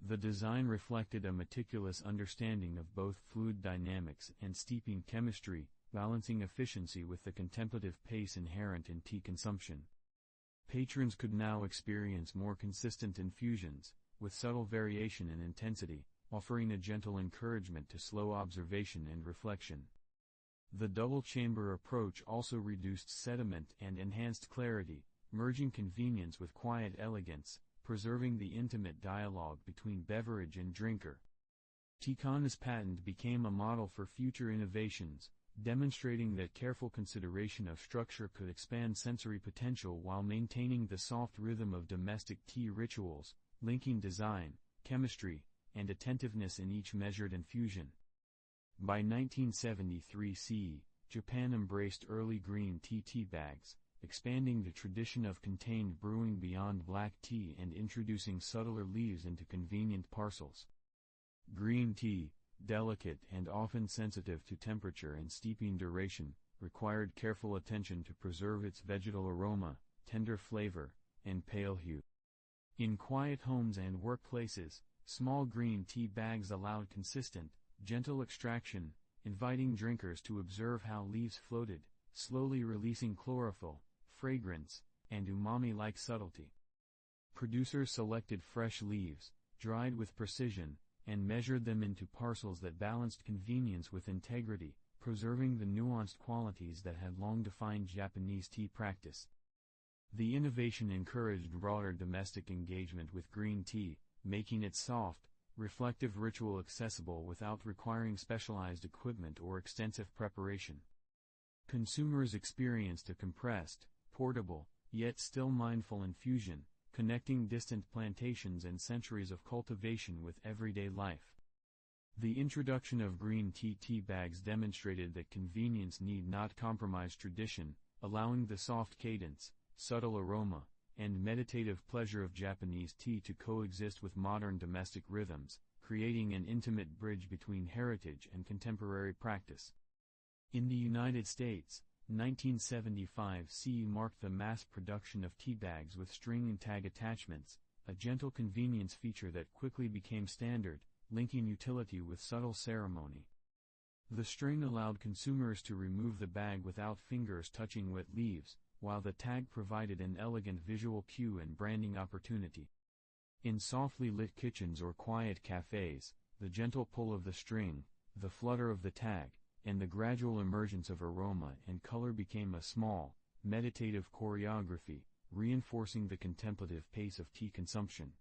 The design reflected a meticulous understanding of both fluid dynamics and steeping chemistry, balancing efficiency with the contemplative pace inherent in tea consumption. Patrons could now experience more consistent infusions, with subtle variation in intensity, offering a gentle encouragement to slow observation and reflection. The double-chamber approach also reduced sediment and enhanced clarity, merging convenience with quiet elegance, preserving the intimate dialogue between beverage and drinker. Teabags patent became a model for future innovations, demonstrating that careful consideration of structure could expand sensory potential while maintaining the soft rhythm of domestic tea rituals, linking design, chemistry, and attentiveness in each measured infusion. By 1973 CE, Japan embraced early green tea teabags, expanding the tradition of contained brewing beyond black tea and introducing subtler leaves into convenient parcels. Green tea, delicate and often sensitive to temperature and steeping duration, required careful attention to preserve its vegetal aroma, tender flavor, and pale hue. In quiet homes and workplaces, small green tea bags allowed consistent, gentle extraction, inviting drinkers to observe how leaves floated, slowly releasing chlorophyll, fragrance, and umami-like subtlety. Producers selected fresh leaves, dried with precision, and measured them into parcels that balanced convenience with integrity, preserving the nuanced qualities that had long defined Japanese tea practice. The innovation encouraged broader domestic engagement with green tea, making its soft, reflective ritual accessible without requiring specialized equipment or extensive preparation. Consumers experienced a compressed, portable, yet still mindful infusion, connecting distant plantations and centuries of cultivation with everyday life. The introduction of green tea bags demonstrated that convenience need not compromise tradition, allowing the soft cadence, subtle aroma, and meditative pleasure of Japanese tea to coexist with modern domestic rhythms, creating an intimate bridge between heritage and contemporary practice. In the United States, 1975 CE marked the mass production of tea bags with string and tag attachments, a gentle convenience feature that quickly became standard, linking utility with subtle ceremony. The string allowed consumers to remove the bag without fingers touching wet leaves, while the tag provided an elegant visual cue and branding opportunity. In softly lit kitchens or quiet cafes, the gentle pull of the string, the flutter of the tag, and the gradual emergence of aroma and color became a small, meditative choreography, reinforcing the contemplative pace of tea consumption.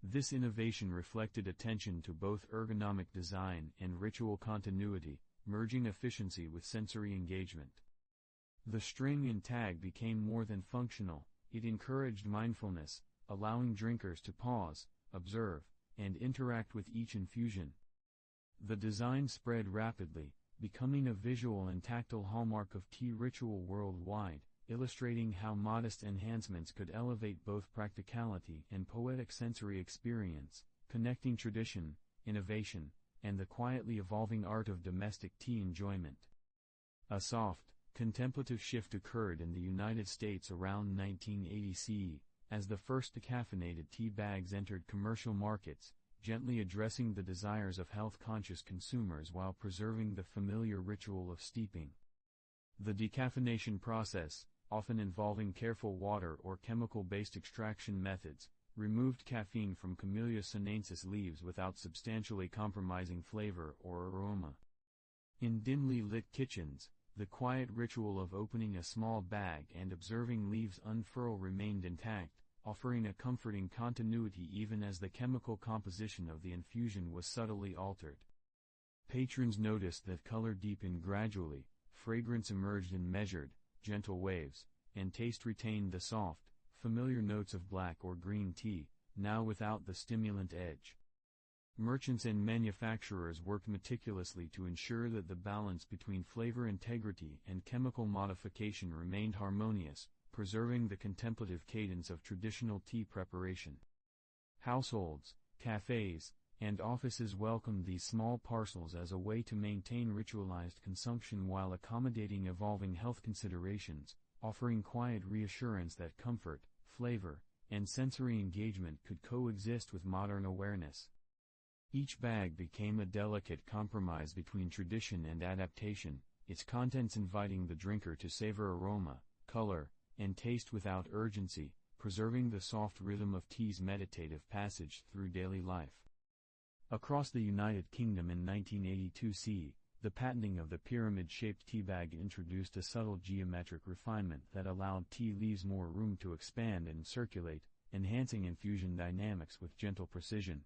This innovation reflected attention to both ergonomic design and ritual continuity, merging efficiency with sensory engagement. The string and tag became more than functional, it encouraged mindfulness, allowing drinkers to pause, observe, and interact with each infusion. The design spread rapidly, becoming a visual and tactile hallmark of tea ritual worldwide, illustrating how modest enhancements could elevate both practicality and poetic sensory experience, connecting tradition, innovation, and the quietly evolving art of domestic tea enjoyment. A soft, contemplative shift occurred in the United States around 1980 CE, as the first decaffeinated tea bags entered commercial markets, gently addressing the desires of health-conscious consumers while preserving the familiar ritual of steeping. The decaffeination process, often involving careful water or chemical-based extraction methods, removed caffeine from Camellia sinensis leaves without substantially compromising flavor or aroma. In dimly lit kitchens, the quiet ritual of opening a small bag and observing leaves unfurl remained intact, offering a comforting continuity even as the chemical composition of the infusion was subtly altered. Patrons noticed that color deepened gradually, fragrance emerged in measured, gentle waves, and taste retained the soft, familiar notes of black or green tea, now without the stimulant edge. Merchants and manufacturers worked meticulously to ensure that the balance between flavor integrity and chemical modification remained harmonious, preserving the contemplative cadence of traditional tea preparation. Households, cafes, and offices welcomed these small parcels as a way to maintain ritualized consumption while accommodating evolving health considerations, offering quiet reassurance that comfort, flavor, and sensory engagement could coexist with modern awareness. Each bag became a delicate compromise between tradition and adaptation, its contents inviting the drinker to savor aroma, color, and taste without urgency, preserving the soft rhythm of tea's meditative passage through daily life. Across the United Kingdom in 1982 CE, the patenting of the pyramid-shaped tea bag introduced a subtle geometric refinement that allowed tea leaves more room to expand and circulate, enhancing infusion dynamics with gentle precision.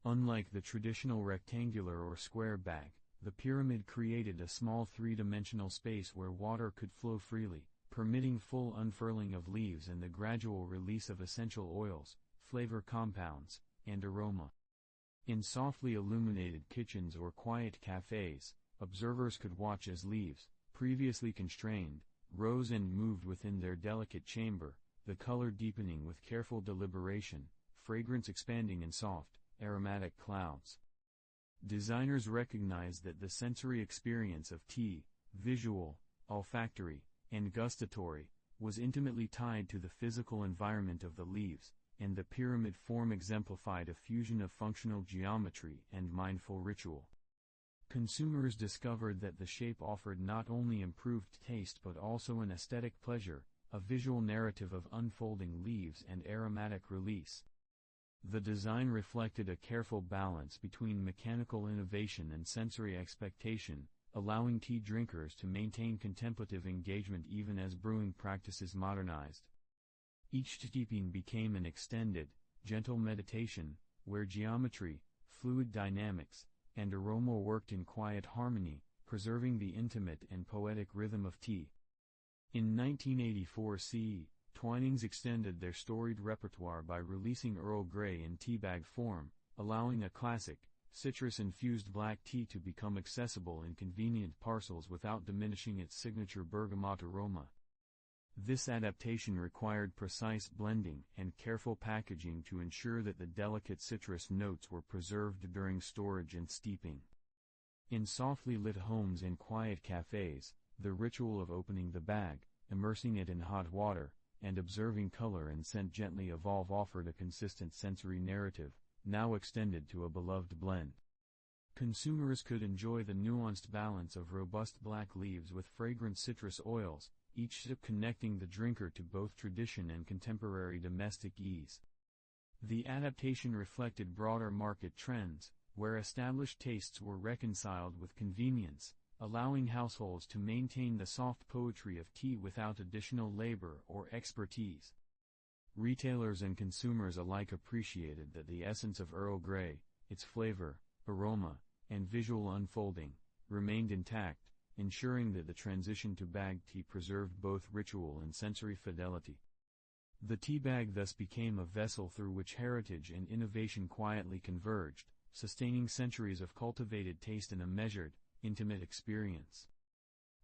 Unlike the traditional rectangular or square bag, the pyramid created a small three-dimensional space where water could flow freely, permitting full unfurling of leaves and the gradual release of essential oils, flavor compounds, and aroma. In softly illuminated kitchens or quiet cafes, observers could watch as leaves, previously constrained, rose and moved within their delicate chamber, the color deepening with careful deliberation, fragrance expanding in soft, aromatic clouds. Designers recognized that the sensory experience of tea, visual, olfactory, and gustatory, was intimately tied to the physical environment of the leaves, and the pyramid form exemplified a fusion of functional geometry and mindful ritual. Consumers discovered that the shape offered not only improved taste but also an aesthetic pleasure, a visual narrative of unfolding leaves and aromatic release. The design reflected a careful balance between mechanical innovation and sensory expectation, allowing tea drinkers to maintain contemplative engagement even as brewing practices modernized. Each steeping became an extended, gentle meditation, where geometry, fluid dynamics, and aroma worked in quiet harmony, preserving the intimate and poetic rhythm of tea. In 1984 CE, Twinings extended their storied repertoire by releasing Earl Grey in teabag form, allowing a classic, citrus-infused black tea to become accessible in convenient parcels without diminishing its signature bergamot aroma. This adaptation required precise blending and careful packaging to ensure that the delicate citrus notes were preserved during storage and steeping. In softly lit homes and quiet cafes, the ritual of opening the bag, immersing it in hot water, and observing color and scent gently evolve offered a consistent sensory narrative, now extended to a beloved blend. Consumers could enjoy the nuanced balance of robust black leaves with fragrant citrus oils, each sip connecting the drinker to both tradition and contemporary domestic ease. The adaptation reflected broader market trends, where established tastes were reconciled with convenience, allowing households to maintain the soft poetry of tea without additional labor or expertise. Retailers and consumers alike appreciated that the essence of Earl Grey, its flavor, aroma, and visual unfolding, remained intact, ensuring that the transition to bagged tea preserved both ritual and sensory fidelity. The tea bag thus became a vessel through which heritage and innovation quietly converged, sustaining centuries of cultivated taste in a measured, intimate experience.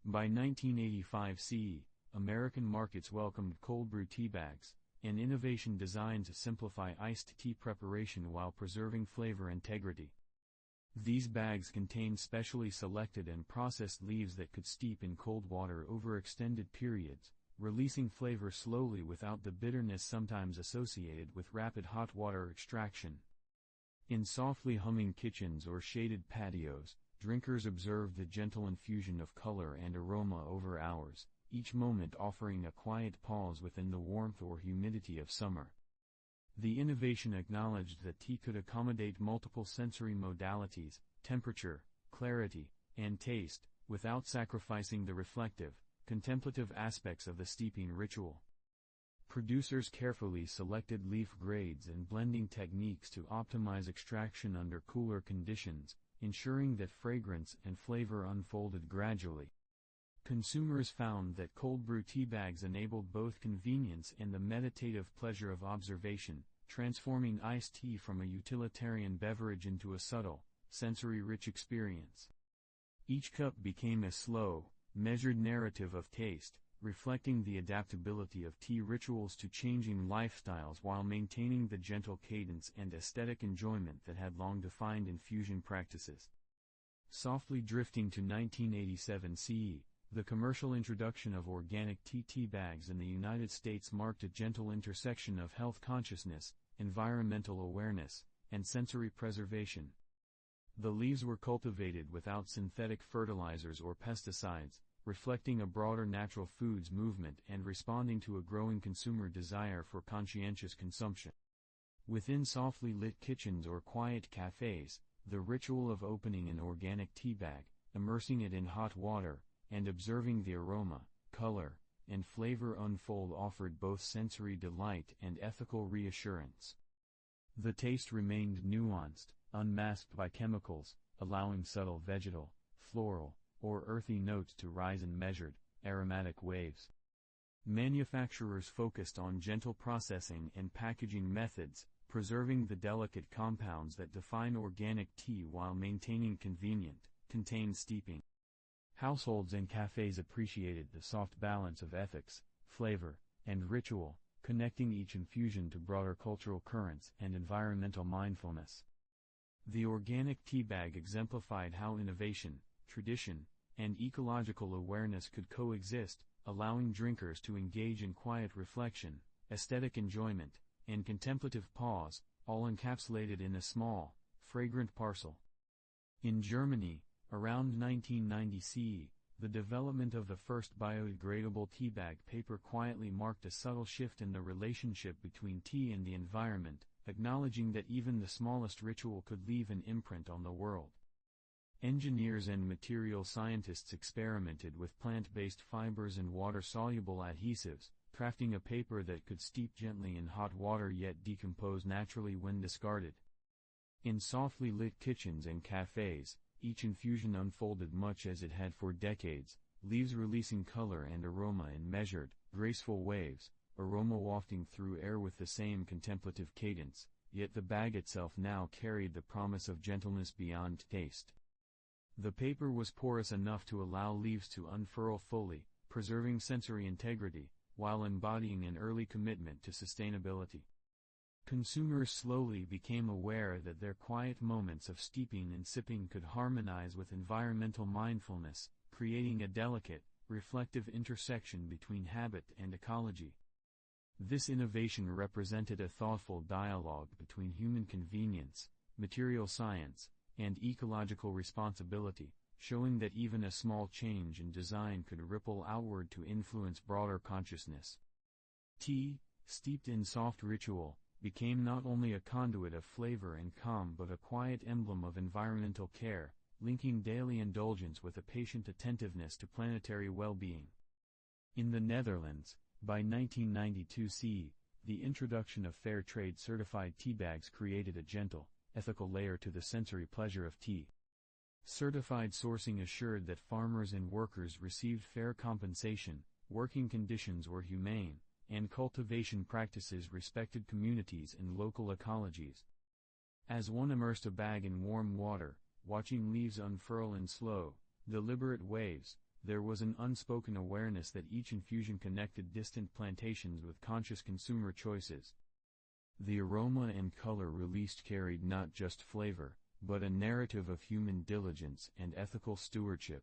By 1985 CE, American markets welcomed cold-brew tea bags, an innovation designed to simplify iced tea preparation while preserving flavor integrity. These bags contained specially selected and processed leaves that could steep in cold water over extended periods, releasing flavor slowly without the bitterness sometimes associated with rapid hot water extraction. In softly humming kitchens or shaded patios, drinkers observed the gentle infusion of color and aroma over hours, each moment offering a quiet pause within the warmth or humidity of summer. The innovation acknowledged that tea could accommodate multiple sensory modalities, temperature, clarity, and taste, without sacrificing the reflective, contemplative aspects of the steeping ritual. Producers carefully selected leaf grades and blending techniques to optimize extraction under cooler conditions, ensuring that fragrance and flavor unfolded gradually. Consumers found that cold brew tea bags enabled both convenience and the meditative pleasure of observation, transforming iced tea from a utilitarian beverage into a subtle, sensory-rich experience. Each cup became a slow, measured narrative of taste, reflecting the adaptability of tea rituals to changing lifestyles while maintaining the gentle cadence and aesthetic enjoyment that had long defined infusion practices. Softly drifting to 1987 CE, the commercial introduction of organic tea bags in the United States marked a gentle intersection of health consciousness, environmental awareness, and sensory preservation. The leaves were cultivated without synthetic fertilizers or pesticides, reflecting a broader natural foods movement and responding to a growing consumer desire for conscientious consumption. Within softly lit kitchens or quiet cafes, the ritual of opening an organic tea bag, immersing it in hot water, and observing the aroma, color, and flavor unfold offered both sensory delight and ethical reassurance. The taste remained nuanced, unmasked by chemicals, allowing subtle vegetal, floral, or earthy notes to rise in measured, aromatic waves. Manufacturers focused on gentle processing and packaging methods, preserving the delicate compounds that define organic tea while maintaining contained steeping. Households and cafes appreciated the soft balance of ethics, flavor, and ritual, connecting each infusion to broader cultural currents and environmental mindfulness. The organic tea bag exemplified how innovation, tradition, and ecological awareness could coexist, allowing drinkers to engage in quiet reflection, aesthetic enjoyment, and contemplative pause, all encapsulated in a small, fragrant parcel. In Germany, around 1990 CE, the development of the first biodegradable tea bag paper quietly marked a subtle shift in the relationship between tea and the environment, acknowledging that even the smallest ritual could leave an imprint on the world. Engineers and material scientists experimented with plant-based fibers and water-soluble adhesives, crafting a paper that could steep gently in hot water yet decompose naturally when discarded. In softly lit kitchens and cafes, each infusion unfolded much as it had for decades, leaves releasing color and aroma in measured, graceful waves, aroma wafting through air with the same contemplative cadence, yet the bag itself now carried the promise of gentleness beyond taste. The paper was porous enough to allow leaves to unfurl fully, preserving sensory integrity, while embodying an early commitment to sustainability. Consumers slowly became aware that their quiet moments of steeping and sipping could harmonize with environmental mindfulness, creating a delicate, reflective intersection between habit and ecology. This innovation represented a thoughtful dialogue between human convenience, material science, and ecological responsibility, showing that even a small change in design could ripple outward to influence broader consciousness. Tea, steeped in soft ritual, became not only a conduit of flavor and calm but a quiet emblem of environmental care, linking daily indulgence with a patient attentiveness to planetary well-being. In the Netherlands, by 1992 CE, the introduction of fair trade certified tea bags created a gentle, ethical layer to the sensory pleasure of tea. Certified sourcing assured that farmers and workers received fair compensation, working conditions were humane, and cultivation practices respected communities and local ecologies. As one immersed a bag in warm water, watching leaves unfurl in slow, deliberate waves, there was an unspoken awareness that each infusion connected distant plantations with conscious consumer choices. The aroma and color released carried not just flavor, but a narrative of human diligence and ethical stewardship.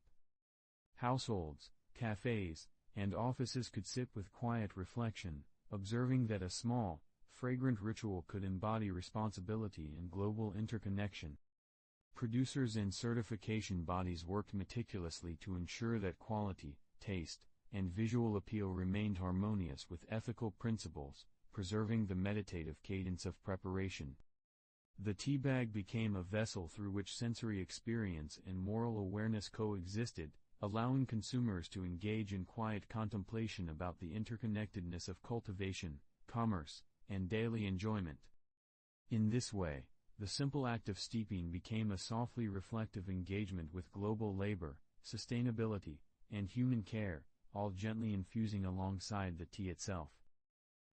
Households, cafes, and offices could sip with quiet reflection, observing that a small, fragrant ritual could embody responsibility and global interconnection. Producers and certification bodies worked meticulously to ensure that quality, taste, and visual appeal remained harmonious with ethical principles, preserving the meditative cadence of preparation. The tea bag became a vessel through which sensory experience and moral awareness coexisted, allowing consumers to engage in quiet contemplation about the interconnectedness of cultivation, commerce, and daily enjoyment. In this way, the simple act of steeping became a softly reflective engagement with global labor, sustainability, and human care, all gently infusing alongside the tea itself.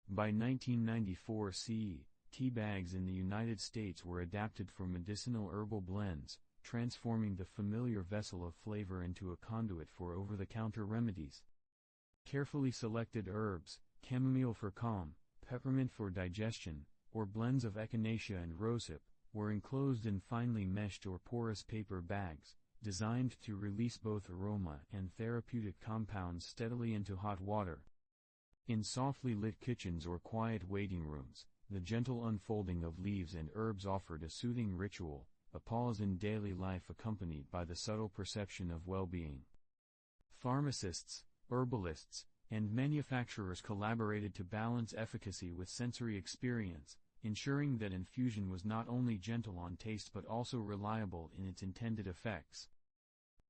By 1994 CE, tea bags in the United States were adapted for medicinal herbal blends, transforming the familiar vessel of flavor into a conduit for over-the-counter remedies. Carefully selected herbs, chamomile for calm, peppermint for digestion, or blends of echinacea and rosehip, were enclosed in finely meshed or porous paper bags, designed to release both aroma and therapeutic compounds steadily into hot water. In softly lit kitchens or quiet waiting rooms, the gentle unfolding of leaves and herbs offered a soothing ritual, a pause in daily life accompanied by the subtle perception of well-being. Pharmacists, herbalists, and manufacturers collaborated to balance efficacy with sensory experience, ensuring that infusion was not only gentle on taste but also reliable in its intended effects.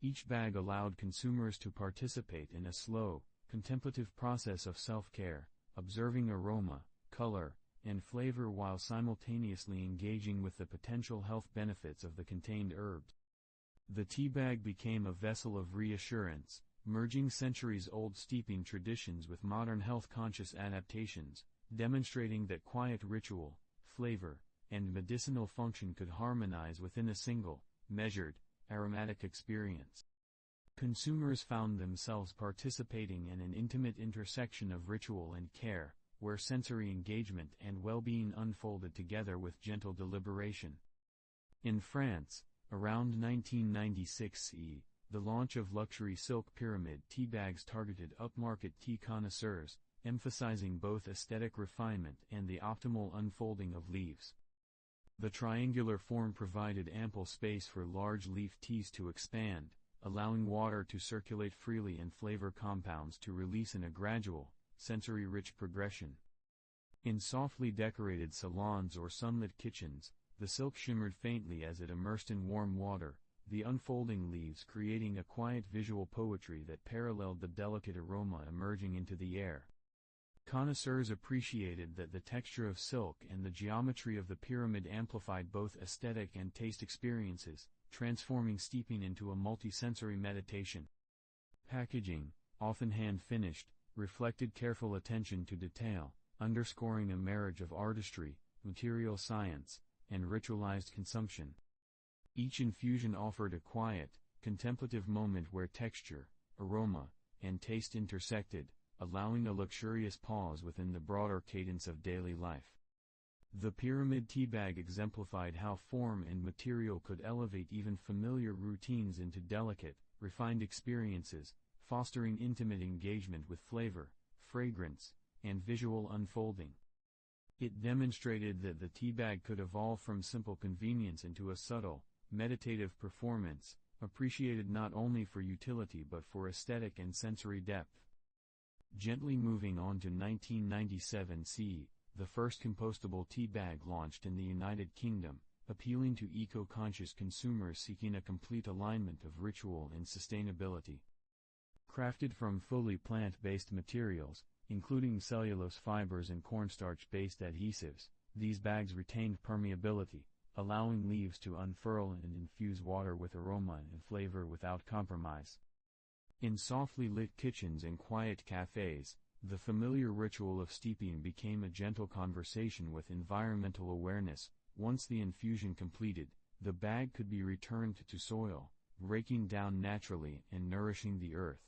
Each bag allowed consumers to participate in a slow, contemplative process of self-care, observing aroma, color, and flavor while simultaneously engaging with the potential health benefits of the contained herbs. The tea bag became a vessel of reassurance, merging centuries-old steeping traditions with modern health-conscious adaptations, demonstrating that quiet ritual, flavor, and medicinal function could harmonize within a single, measured, aromatic experience. Consumers found themselves participating in an intimate intersection of ritual and care, where sensory engagement and well-being unfolded together with gentle deliberation. In France, around 1996 CE, the launch of luxury silk pyramid tea bags targeted upmarket tea connoisseurs, emphasizing both aesthetic refinement and the optimal unfolding of leaves. The triangular form provided ample space for large leaf teas to expand, allowing water to circulate freely and flavor compounds to release in a gradual, sensory-rich progression. In softly decorated salons or sunlit kitchens, the silk shimmered faintly as it immersed in warm water, the unfolding leaves creating a quiet visual poetry that paralleled the delicate aroma emerging into the air. Connoisseurs appreciated that the texture of silk and the geometry of the pyramid amplified both aesthetic and taste experiences, transforming steeping into a multi-sensory meditation. Packaging, often hand-finished, reflected careful attention to detail, underscoring a marriage of artistry, material science, and ritualized consumption. Each infusion offered a quiet, contemplative moment where texture, aroma, and taste intersected, allowing a luxurious pause within the broader cadence of daily life. The pyramid tea bag exemplified how form and material could elevate even familiar routines into delicate, refined experiences, fostering intimate engagement with flavor, fragrance, and visual unfolding. It demonstrated that the tea bag could evolve from simple convenience into a subtle, meditative performance, appreciated not only for utility but for aesthetic and sensory depth. Gently moving on to 1997 CE, the first compostable tea bag launched in the United Kingdom, appealing to eco-conscious consumers seeking a complete alignment of ritual and sustainability. Crafted from fully plant-based materials, including cellulose fibers and cornstarch-based adhesives, these bags retained permeability, allowing leaves to unfurl and infuse water with aroma and flavor without compromise. In softly lit kitchens and quiet cafes, the familiar ritual of steeping became a gentle conversation with environmental awareness. Once the infusion completed, the bag could be returned to soil, breaking down naturally and nourishing the earth.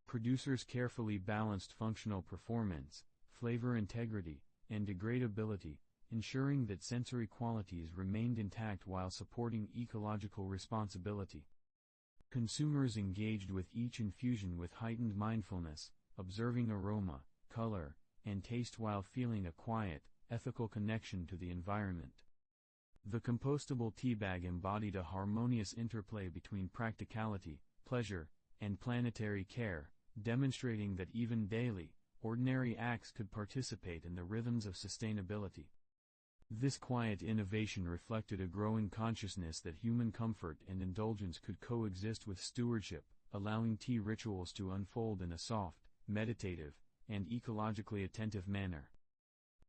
Producers carefully balanced functional performance, flavor integrity, and degradability, ensuring that sensory qualities remained intact while supporting ecological responsibility. Consumers engaged with each infusion with heightened mindfulness, observing aroma, color, and taste while feeling a quiet, ethical connection to the environment. The compostable tea bag embodied a harmonious interplay between practicality, pleasure, and planetary care, demonstrating that even daily, ordinary acts could participate in the rhythms of sustainability. This quiet innovation reflected a growing consciousness that human comfort and indulgence could coexist with stewardship, allowing tea rituals to unfold in a soft, meditative, and ecologically attentive manner.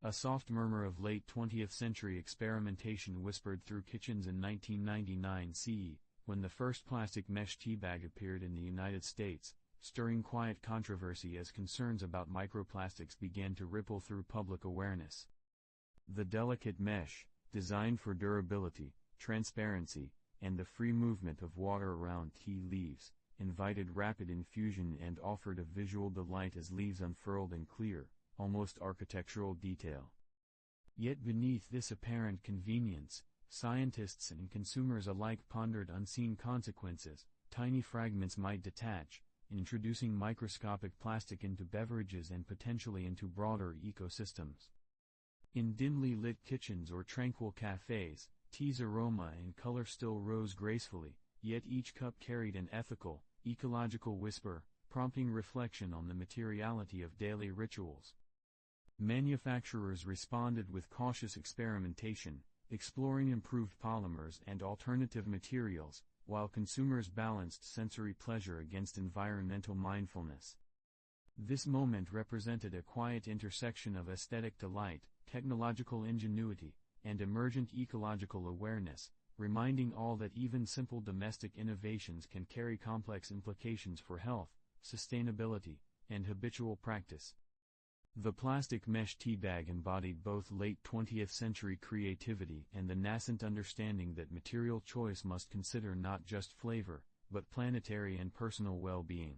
A soft murmur of late 20th century experimentation whispered through kitchens in 1999 CE, when the first plastic mesh tea bag appeared in the United States, stirring quiet controversy as concerns about microplastics began to ripple through public awareness. The delicate mesh, designed for durability, transparency, and the free movement of water around tea leaves, invited rapid infusion and offered a visual delight as leaves unfurled in clear, almost architectural detail. Yet beneath this apparent convenience, scientists and consumers alike pondered unseen consequences. Tiny fragments might detach, introducing microscopic plastic into beverages and potentially into broader ecosystems. In dimly lit kitchens or tranquil cafes, tea's aroma and color still rose gracefully, yet each cup carried an ethical, ecological whisper, prompting reflection on the materiality of daily rituals. Manufacturers responded with cautious experimentation, exploring improved polymers and alternative materials, while consumers balanced sensory pleasure against environmental mindfulness. This moment represented a quiet intersection of aesthetic delight, technological ingenuity, and emergent ecological awareness, reminding all that even simple domestic innovations can carry complex implications for health, sustainability, and habitual practice. The plastic mesh tea bag embodied both late 20th century creativity and the nascent understanding that material choice must consider not just flavor, but planetary and personal well-being.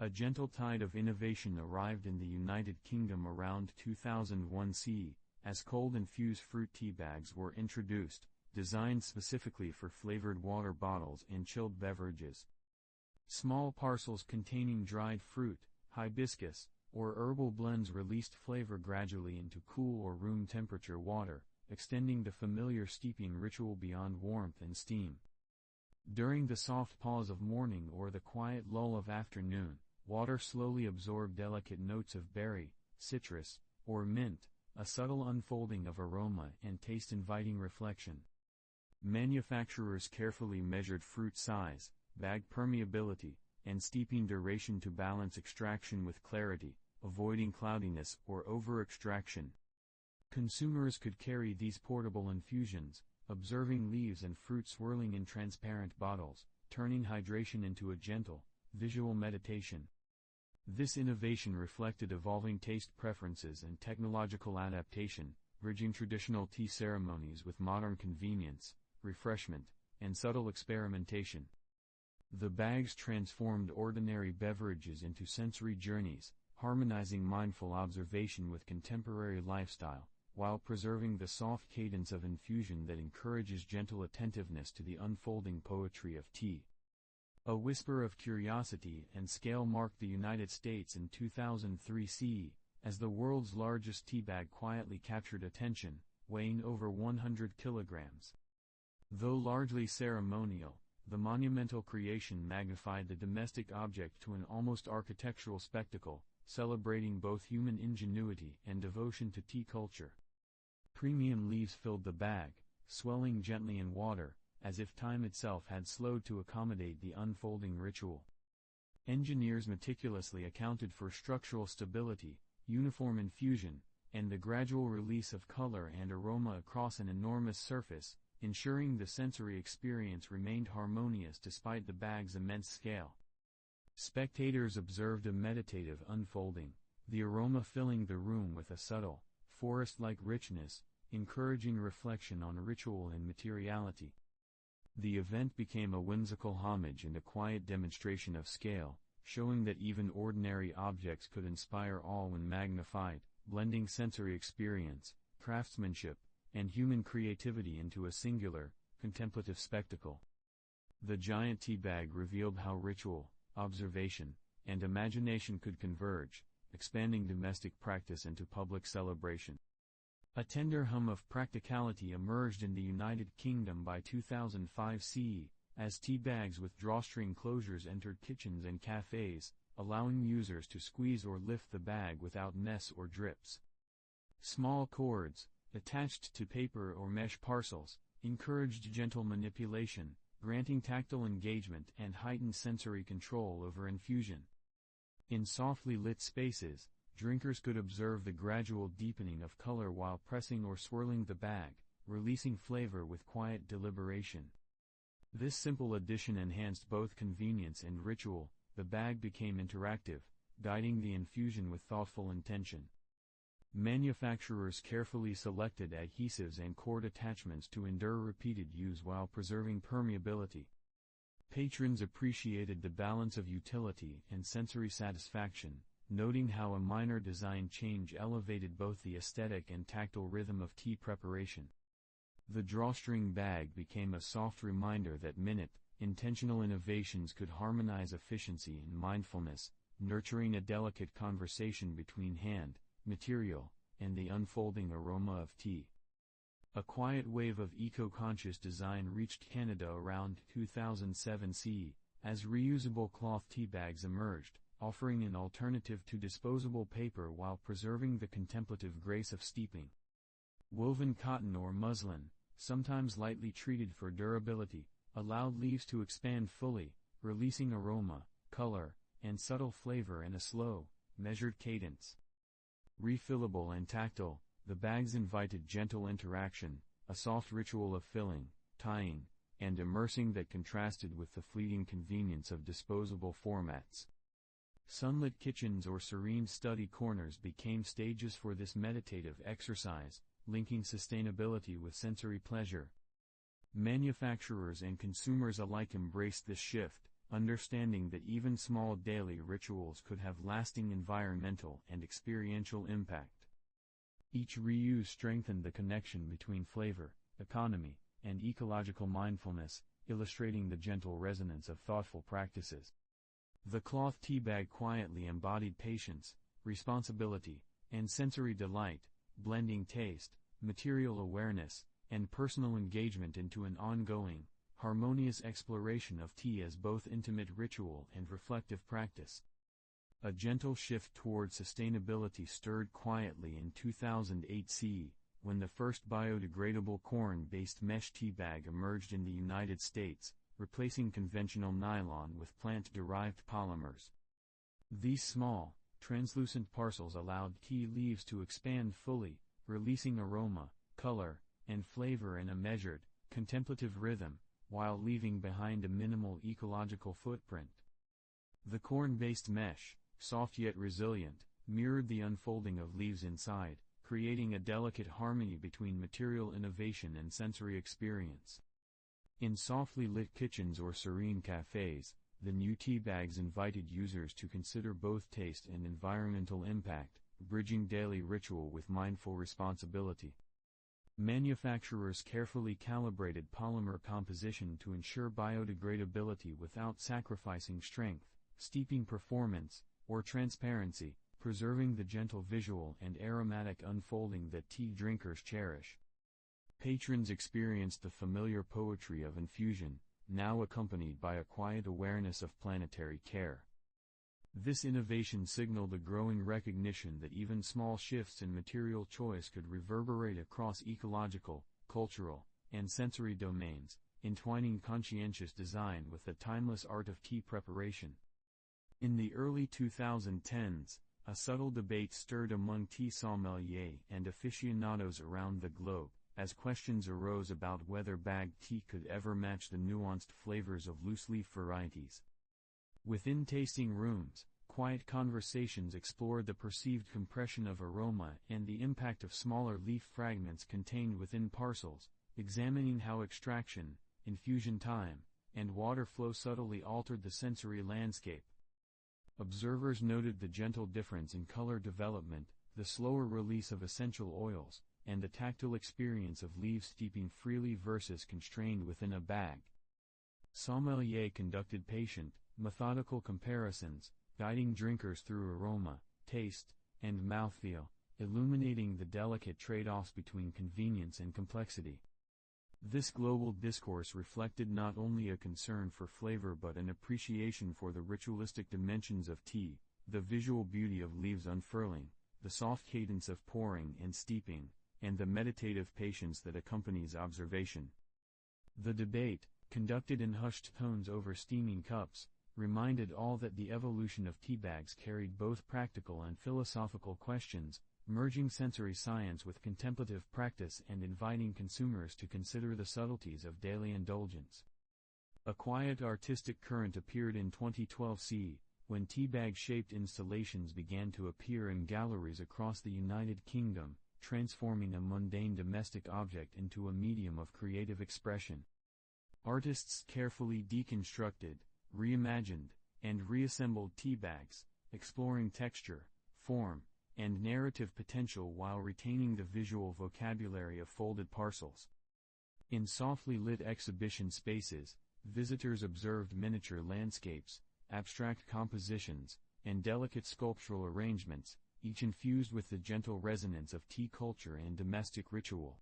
A gentle tide of innovation arrived in the United Kingdom around 2001 CE, as cold-infused fruit tea bags were introduced, designed specifically for flavored water bottles and chilled beverages. Small parcels containing dried fruit, hibiscus, or herbal blends released flavor gradually into cool or room temperature water, extending the familiar steeping ritual beyond warmth and steam. During the soft pause of morning or the quiet lull of afternoon, water slowly absorbed delicate notes of berry, citrus, or mint, a subtle unfolding of aroma and taste inviting reflection. Manufacturers carefully measured fruit size, bag permeability, and steeping duration to balance extraction with clarity, avoiding cloudiness or over-extraction. Consumers could carry these portable infusions, observing leaves and fruit swirling in transparent bottles, turning hydration into a gentle, visual meditation. This innovation reflected evolving taste preferences and technological adaptation, bridging traditional tea ceremonies with modern convenience, refreshment, and subtle experimentation. The bags transformed ordinary beverages into sensory journeys, harmonizing mindful observation with contemporary lifestyle, while preserving the soft cadence of infusion that encourages gentle attentiveness to the unfolding poetry of tea. A whisper of curiosity and scale marked the United States in 2003 CE, as the world's largest tea bag quietly captured attention, weighing over 100 kilograms. Though largely ceremonial, the monumental creation magnified the domestic object to an almost architectural spectacle, celebrating both human ingenuity and devotion to tea culture. Premium leaves filled the bag, swelling gently in water, as if time itself had slowed to accommodate the unfolding ritual. Engineers meticulously accounted for structural stability, uniform infusion, and the gradual release of color and aroma across an enormous surface, ensuring the sensory experience remained harmonious despite the bag's immense scale. Spectators observed a meditative unfolding, the aroma filling the room with a subtle, forest-like richness, encouraging reflection on ritual and materiality. The event became a whimsical homage and a quiet demonstration of scale, showing that even ordinary objects could inspire awe when magnified, blending sensory experience, craftsmanship, and human creativity into a singular, contemplative spectacle. The giant tea bag revealed how ritual, observation, and imagination could converge, expanding domestic practice into public celebration. A tender hum of practicality emerged in the United Kingdom by 2005 CE, as tea bags with drawstring closures entered kitchens and cafes, allowing users to squeeze or lift the bag without mess or drips. Small cords, attached to paper or mesh parcels, encouraged gentle manipulation, granting tactile engagement and heightened sensory control over infusion. In softly lit spaces, drinkers could observe the gradual deepening of color while pressing or swirling the bag, releasing flavor with quiet deliberation. This simple addition enhanced both convenience and ritual. The bag became interactive, guiding the infusion with thoughtful intention. Manufacturers carefully selected adhesives and cord attachments to endure repeated use while preserving permeability. Patrons appreciated the balance of utility and sensory satisfaction, noting how a minor design change elevated both the aesthetic and tactile rhythm of tea preparation. The drawstring bag became a soft reminder that intentional innovations could harmonize efficiency and mindfulness, nurturing a delicate conversation between hand, material, and the unfolding aroma of tea. A quiet wave of eco-conscious design reached Canada around 2007 CE, as reusable cloth tea bags emerged, offering an alternative to disposable paper while preserving the contemplative grace of steeping. Woven cotton or muslin, sometimes lightly treated for durability, allowed leaves to expand fully, releasing aroma, color, and subtle flavor in a slow, measured cadence. Refillable and tactile, the bags invited gentle interaction, a soft ritual of filling, tying, and immersing that contrasted with the fleeting convenience of disposable formats. Sunlit kitchens or serene study corners became stages for this meditative exercise, linking sustainability with sensory pleasure. Manufacturers and consumers alike embraced this shift, understanding that even small daily rituals could have lasting environmental and experiential impact. Each reuse strengthened the connection between flavor, economy, and ecological mindfulness, illustrating the gentle resonance of thoughtful practices. The cloth tea bag quietly embodied patience, responsibility, and sensory delight, blending taste, material awareness, and personal engagement into an ongoing, harmonious exploration of tea as both intimate ritual and reflective practice. A gentle shift toward sustainability stirred quietly in 2008 CE, when the first biodegradable corn-based mesh tea bag emerged in the United States, replacing conventional nylon with plant-derived polymers. These small, translucent parcels allowed tea leaves to expand fully, releasing aroma, color, and flavor in a measured, contemplative rhythm, while leaving behind a minimal ecological footprint. The corn-based mesh, soft yet resilient, mirrored the unfolding of leaves inside, creating a delicate harmony between material innovation and sensory experience. In softly lit kitchens or serene cafes, the new tea bags invited users to consider both taste and environmental impact, bridging daily ritual with mindful responsibility. Manufacturers carefully calibrated polymer composition to ensure biodegradability without sacrificing strength, steeping performance, or transparency, preserving the gentle visual and aromatic unfolding that tea drinkers cherish. Patrons experienced the familiar poetry of infusion, now accompanied by a quiet awareness of planetary care. This innovation signaled a growing recognition that even small shifts in material choice could reverberate across ecological, cultural, and sensory domains, entwining conscientious design with the timeless art of tea preparation. In the early 2010s, a subtle debate stirred among tea sommeliers and aficionados around the globe, as questions arose about whether bagged tea could ever match the nuanced flavors of loose-leaf varieties. Within tasting rooms, quiet conversations explored the perceived compression of aroma and the impact of smaller leaf fragments contained within parcels, examining how extraction, infusion time, and water flow subtly altered the sensory landscape. Observers noted the gentle difference in color development, the slower release of essential oils, and the tactile experience of leaves steeping freely versus constrained within a bag. Sommeliers conducted patient, methodical comparisons, guiding drinkers through aroma, taste, and mouthfeel, illuminating the delicate trade-offs between convenience and complexity. This global discourse reflected not only a concern for flavor but an appreciation for the ritualistic dimensions of tea, the visual beauty of leaves unfurling, the soft cadence of pouring and steeping, and the meditative patience that accompanies observation. The debate, conducted in hushed tones over steaming cups, reminded all that the evolution of tea bags carried both practical and philosophical questions, merging sensory science with contemplative practice and inviting consumers to consider the subtleties of daily indulgence. A quiet artistic current appeared in 2012 CE, when teabag-shaped installations began to appear in galleries across the United Kingdom, transforming a mundane domestic object into a medium of creative expression. Artists carefully deconstructed, reimagined, and reassembled teabags, exploring texture, form, and narrative potential while retaining the visual vocabulary of folded parcels. In softly lit exhibition spaces, visitors observed miniature landscapes, abstract compositions, and delicate sculptural arrangements, each infused with the gentle resonance of tea culture and domestic ritual.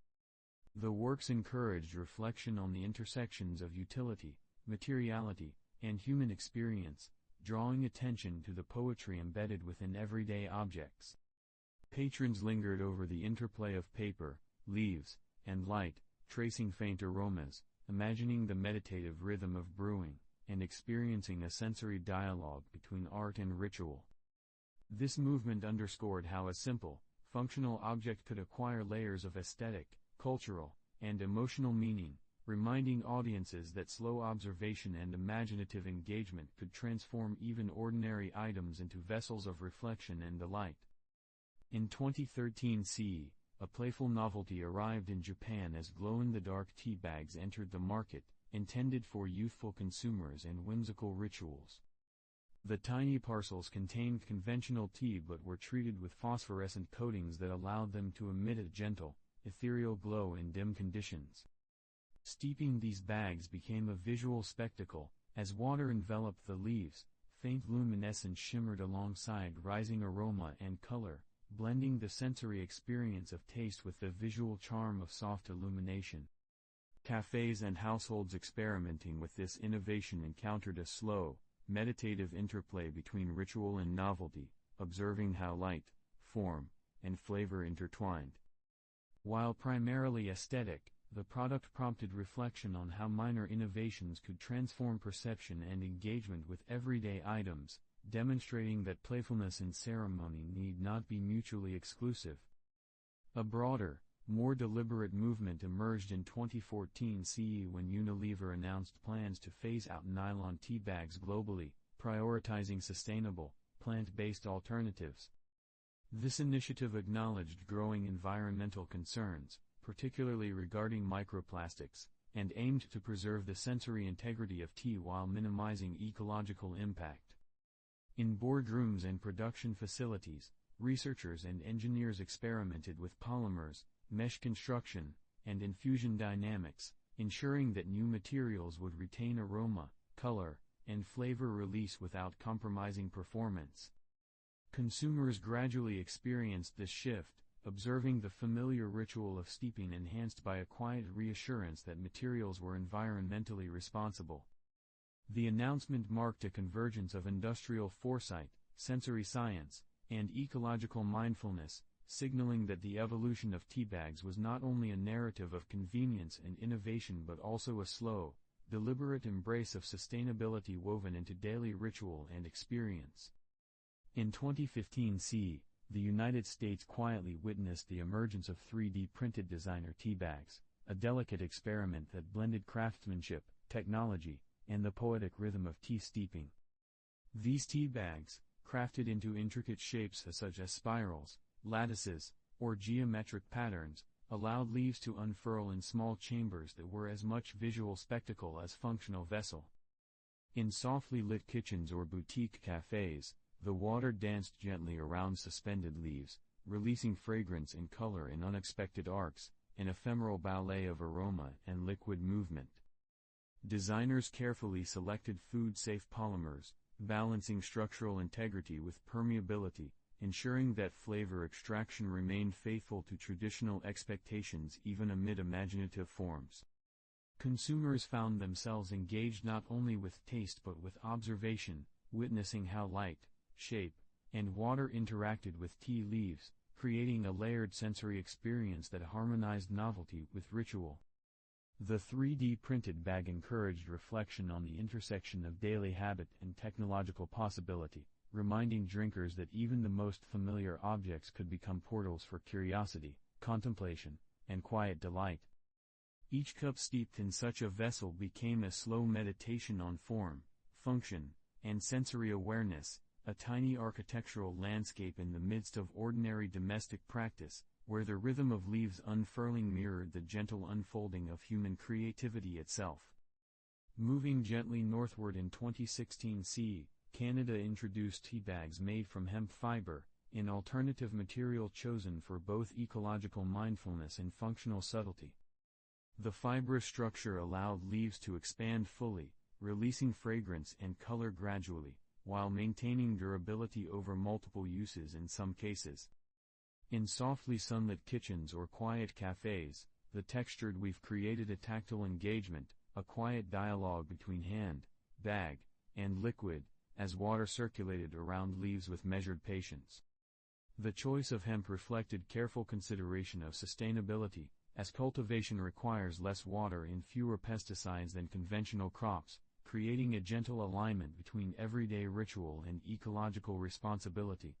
The works encouraged reflection on the intersections of utility, materiality, and human experience, drawing attention to the poetry embedded within everyday objects. Patrons lingered over the interplay of paper, leaves, and light, tracing faint aromas, imagining the meditative rhythm of brewing, and experiencing a sensory dialogue between art and ritual. This movement underscored how a simple, functional object could acquire layers of aesthetic, cultural, and emotional meaning, reminding audiences that slow observation and imaginative engagement could transform even ordinary items into vessels of reflection and delight. In 2013 CE, a playful novelty arrived in Japan as glow-in-the-dark tea bags entered the market, intended for youthful consumers and whimsical rituals. The tiny parcels contained conventional tea but were treated with phosphorescent coatings that allowed them to emit a gentle, ethereal glow in dim conditions. Steeping these bags became a visual spectacle, as water enveloped the leaves, faint luminescence shimmered alongside rising aroma and color, blending the sensory experience of taste with the visual charm of soft illumination. Cafes and households experimenting with this innovation encountered a slow, meditative interplay between ritual and novelty, observing how light, form, and flavor intertwined. While primarily aesthetic, the product prompted reflection on how minor innovations could transform perception and engagement with everyday items, demonstrating that playfulness in ceremony need not be mutually exclusive. A broader, more deliberate movement emerged in 2014 CE when Unilever announced plans to phase out nylon tea bags globally, prioritizing sustainable, plant-based alternatives. This initiative acknowledged growing environmental concerns, particularly regarding microplastics, and aimed to preserve the sensory integrity of tea while minimizing ecological impact. In boardrooms and production facilities, researchers and engineers experimented with polymers, mesh construction, and infusion dynamics, ensuring that new materials would retain aroma, color, and flavor release without compromising performance. Consumers gradually experienced this shift, observing the familiar ritual of steeping enhanced by a quiet reassurance that materials were environmentally responsible. The announcement marked a convergence of industrial foresight, sensory science, and ecological mindfulness, signaling that the evolution of teabags was not only a narrative of convenience and innovation but also a slow, deliberate embrace of sustainability woven into daily ritual and experience. In 2015 CE, the United States quietly witnessed the emergence of 3D printed designer teabags, a delicate experiment that blended craftsmanship, technology, and the poetic rhythm of tea steeping. These teabags, crafted into intricate shapes such as spirals, lattices, or geometric patterns, allowed leaves to unfurl in small chambers that were as much visual spectacle as functional vessel. In softly lit kitchens or boutique cafes, the water danced gently around suspended leaves, releasing fragrance and color in unexpected arcs, an ephemeral ballet of aroma and liquid movement. Designers carefully selected food-safe polymers, balancing structural integrity with permeability, ensuring that flavor extraction remained faithful to traditional expectations even amid imaginative forms. Consumers found themselves engaged not only with taste but with observation, witnessing how light, shape, and water interacted with tea leaves, creating a layered sensory experience that harmonized novelty with ritual. The 3D printed bag encouraged reflection on the intersection of daily habit and technological possibility, reminding drinkers that even the most familiar objects could become portals for curiosity, contemplation, and quiet delight. Each cup steeped in such a vessel became a slow meditation on form, function, and sensory awareness, a tiny architectural landscape in the midst of ordinary domestic practice, where the rhythm of leaves unfurling mirrored the gentle unfolding of human creativity itself. Moving gently northward in 2016 CE, Canada introduced tea bags made from hemp fiber, an alternative material chosen for both ecological mindfulness and functional subtlety. The fibrous structure allowed leaves to expand fully, releasing fragrance and color gradually, while maintaining durability over multiple uses in some cases. In softly sunlit kitchens or quiet cafes, the textured weave created a tactile engagement, a quiet dialogue between hand, bag, and liquid, as water circulated around leaves with measured patience. The choice of hemp reflected careful consideration of sustainability, as cultivation requires less water and fewer pesticides than conventional crops, creating a gentle alignment between everyday ritual and ecological responsibility.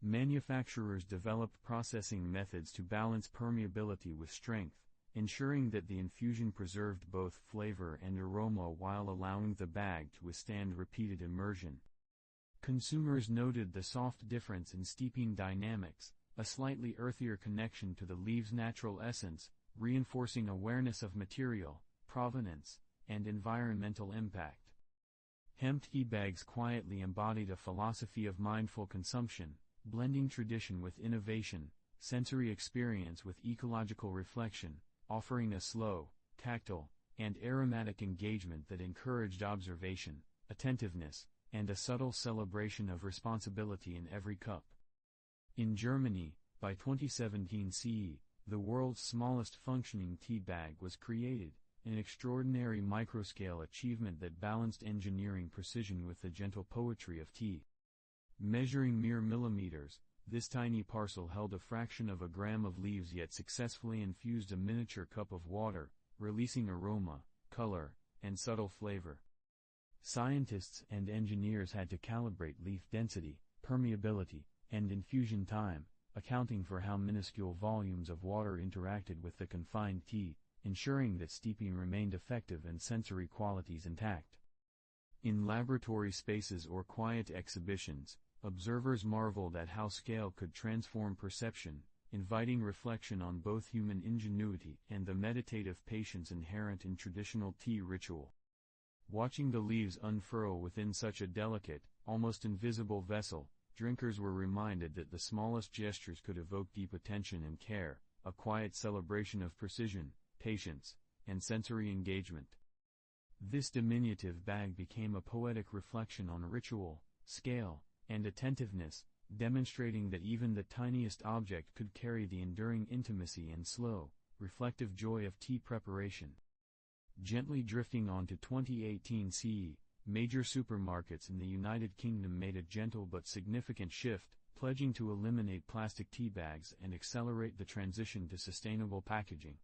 Manufacturers developed processing methods to balance permeability with strength, ensuring that the infusion preserved both flavor and aroma while allowing the bag to withstand repeated immersion. Consumers noted the soft difference in steeping dynamics, a slightly earthier connection to the leaves' natural essence, reinforcing awareness of material, provenance, and environmental impact. Hemp tea bags quietly embodied a philosophy of mindful consumption, blending tradition with innovation, sensory experience with ecological reflection, offering a slow, tactile, and aromatic engagement that encouraged observation, attentiveness, and a subtle celebration of responsibility in every cup. In Germany, by 2017 CE, the world's smallest functioning tea bag was created, an extraordinary microscale achievement that balanced engineering precision with the gentle poetry of tea. Measuring mere millimeters, this tiny parcel held a fraction of a gram of leaves yet successfully infused a miniature cup of water, releasing aroma, color, and subtle flavor. Scientists and engineers had to calibrate leaf density, permeability, and infusion time, accounting for how minuscule volumes of water interacted with the confined tea, ensuring that steeping remained effective and sensory qualities intact. In laboratory spaces or quiet exhibitions, observers marveled at how scale could transform perception, inviting reflection on both human ingenuity and the meditative patience inherent in traditional tea ritual. Watching the leaves unfurl within such a delicate, almost invisible vessel, drinkers were reminded that the smallest gestures could evoke deep attention and care, a quiet celebration of precision, patience, and sensory engagement. This diminutive bag became a poetic reflection on ritual, scale, and attentiveness, demonstrating that even the tiniest object could carry the enduring intimacy and slow, reflective joy of tea preparation. Gently drifting on to 2018 CE, major supermarkets in the United Kingdom made a gentle but significant shift, pledging to eliminate plastic tea bags and accelerate the transition to sustainable packaging.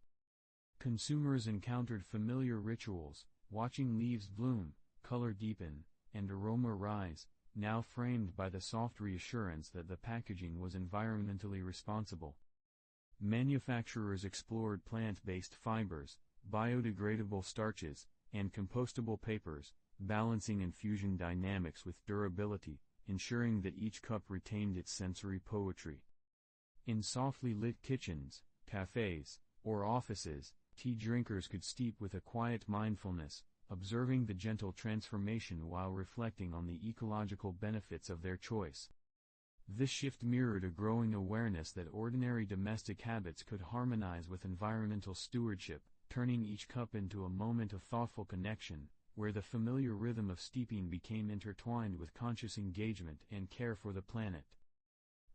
Consumers encountered familiar rituals, watching leaves bloom, color deepen, and aroma rise, now framed by the soft reassurance that the packaging was environmentally responsible. Manufacturers explored plant-based fibers, biodegradable starches, and compostable papers, balancing infusion dynamics with durability, ensuring that each cup retained its sensory poetry. In softly lit kitchens, cafes, or offices, tea drinkers could steep with a quiet mindfulness, observing the gentle transformation while reflecting on the ecological benefits of their choice. This shift mirrored a growing awareness that ordinary domestic habits could harmonize with environmental stewardship, turning each cup into a moment of thoughtful connection, where the familiar rhythm of steeping became intertwined with conscious engagement and care for the planet.